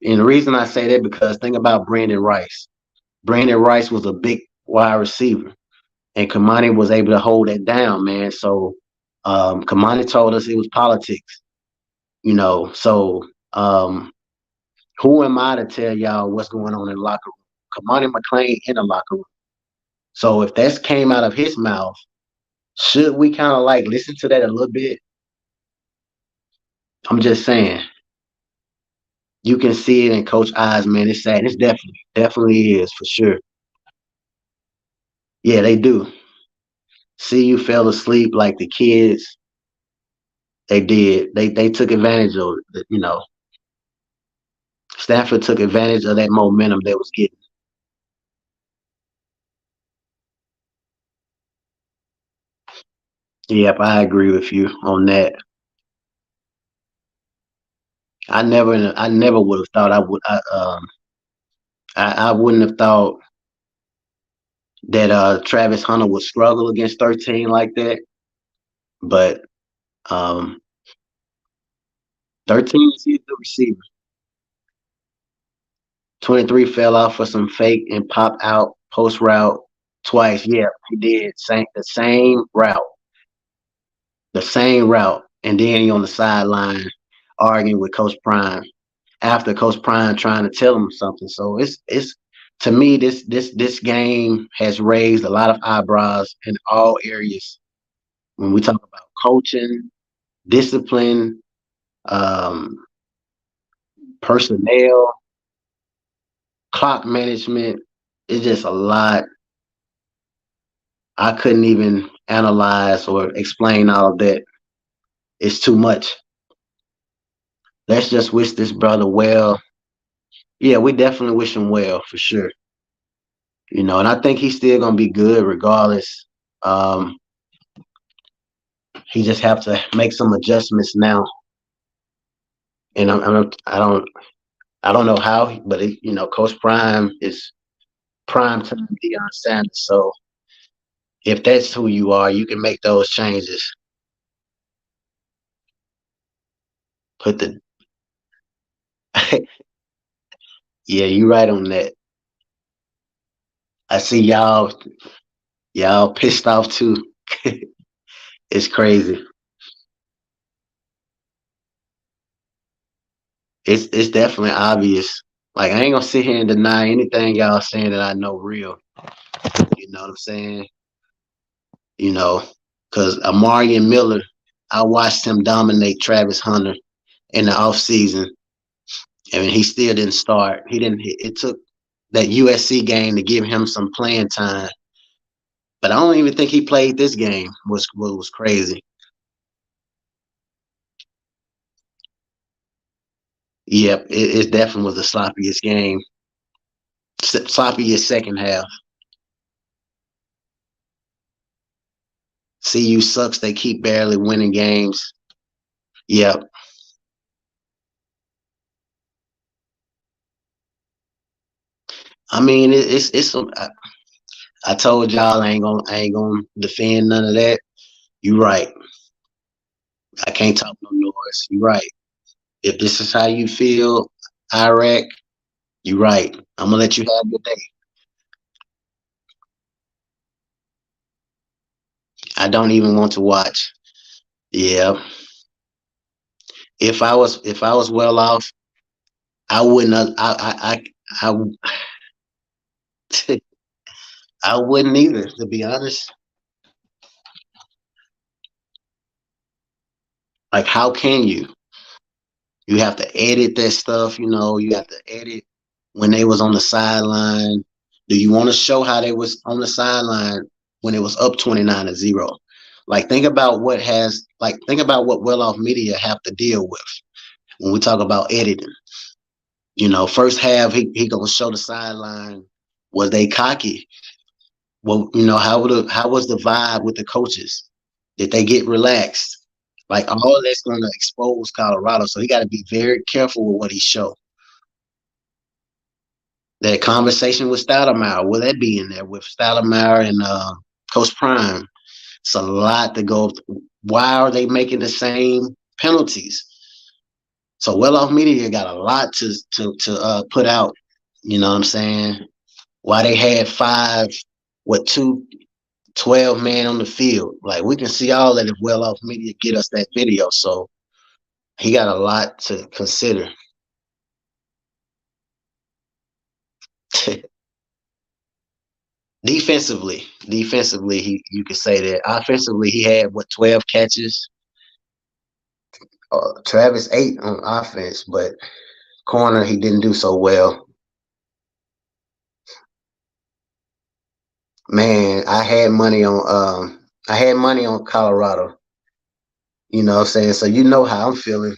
And the reason I say that because think about Brandon Rice. Brandon Rice was a big wide receiver, and Kamani was able to hold that down, man. So Kamani told us it was politics, you know. So who am I to tell y'all what's going on in the locker room? Kamani McLean in the locker room. So if that came out of his mouth, should we kind of like listen to that a little bit? I'm just saying. You can see it in Coach eyes, man. It's sad. It's definitely is for sure. Yeah, they do. See, you fell asleep like the kids. They did. They took advantage of it. You know, Stanford took advantage of that momentum they was getting. Yep, I agree with you on that. I never would have thought I wouldn't have thought that Travis Hunter would struggle against 13 like that. But um, 13 is he's the receiver. 23 fell off for some fake and pop out post route twice. Yeah, he did the same route, and then he on the sideline arguing with Coach Prime after Coach Prime trying to tell him something. So it's to me this game has raised a lot of eyebrows in all areas when we talk about coaching, discipline, um, personnel, clock management. It's just a lot. I couldn't even analyze or explain all of that. It's too much. Let's just wish this brother well. Yeah, we definitely wish him well for sure. And I think he's still gonna be good regardless. Um, he just have to make some adjustments now. And I don't know how, but Coach Prime is prime time Deion Sanders. So if that's who you are, you can make those changes. Put the yeah, you right on that. I see y'all pissed off too. It's crazy. It's definitely obvious. Like I ain't gonna sit here and deny anything y'all saying that I know real. You know what I'm saying? You know, because Amari and Miller, I watched him dominate Travis Hunter in the offseason. I mean, he still didn't start. He didn't. It took that USC game to give him some playing time. But I don't even think he played this game. Was crazy. Yep, it definitely was the sloppiest game. Sloppiest second half. CU sucks. They keep barely winning games. Yep. I mean, it's. I told y'all I ain't gonna defend none of that. You right. I can't talk no noise. You right. If this is how you feel, Iraq, you right. I'm gonna let you have your day. I don't even want to watch. Yeah. If I was well off, I wouldn't. I I wouldn't either. To be honest, like how can you? You have to edit that stuff. You have to edit when they was on the sideline. Do you want to show how they was on the sideline when it was up 29-0? Like think about what well off media have to deal with when we talk about editing. First half he gonna show the sideline. Was they cocky? Well, how was the vibe with the coaches? Did they get relaxed? Like all that's gonna expose Colorado. So he gotta be very careful with what he show. That conversation with Stoudemire, will that be in there with Stoudemire and Coach Prime? It's a lot to go. Why are they making the same penalties? So well off media got a lot to put out. You know what I'm saying? Why they had two 12 man on the field. Like we can see all that if well off media get us that video. So he got a lot to consider. Defensively, you could say that. Offensively, he had 12 catches. Travis 8 on offense, but corner he didn't do so well. Man, I had money on Colorado. You know what I'm saying? So you know how I'm feeling.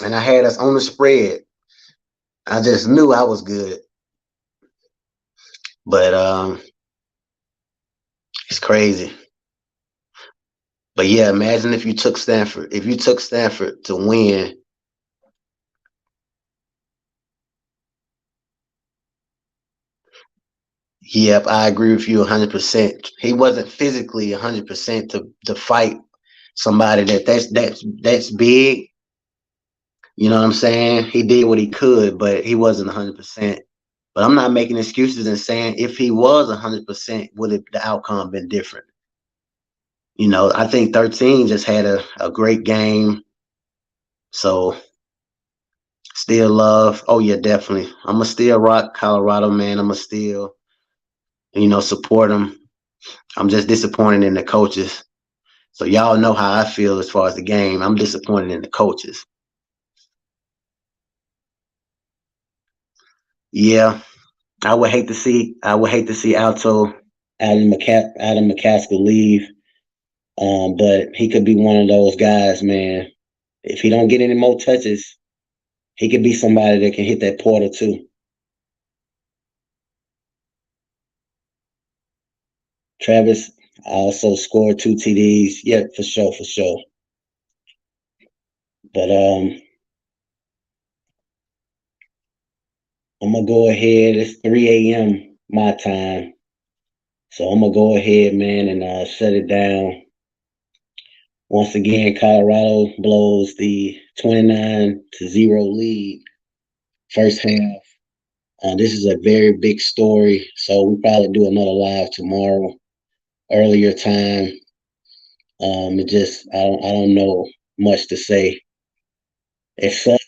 And I had us on the spread. I just knew I was good. But it's crazy. But yeah, imagine if you took Stanford. If you took Stanford to win, Yep, I agree with you 100%. He wasn't physically 100% to fight somebody that's big. You know what I'm saying? He did what he could, but he wasn't 100%. But I'm not making excuses and saying if he was 100%, would the outcome been different? I think 13 just had a great game. So still love. Oh yeah, definitely. I'm gonna still rock Colorado, man. I'm gonna still, support them. I'm just disappointed in the coaches. So y'all know how I feel as far as the game. I'm disappointed in the coaches. Yeah, I would hate to see Adam McCaskill leave. But he could be one of those guys, man. If he don't get any more touches, he could be somebody that can hit that portal too. Travis also scored 2 TDs. Yeah, for sure, for sure. But I'm gonna go ahead. It's 3 a.m. my time, so I'm gonna go ahead, man, and shut it down. Once again, Colorado blows the 29-0 lead first half. This is a very big story, so we'll probably do another live tomorrow, earlier time. It just I don't know much to say. It sucks.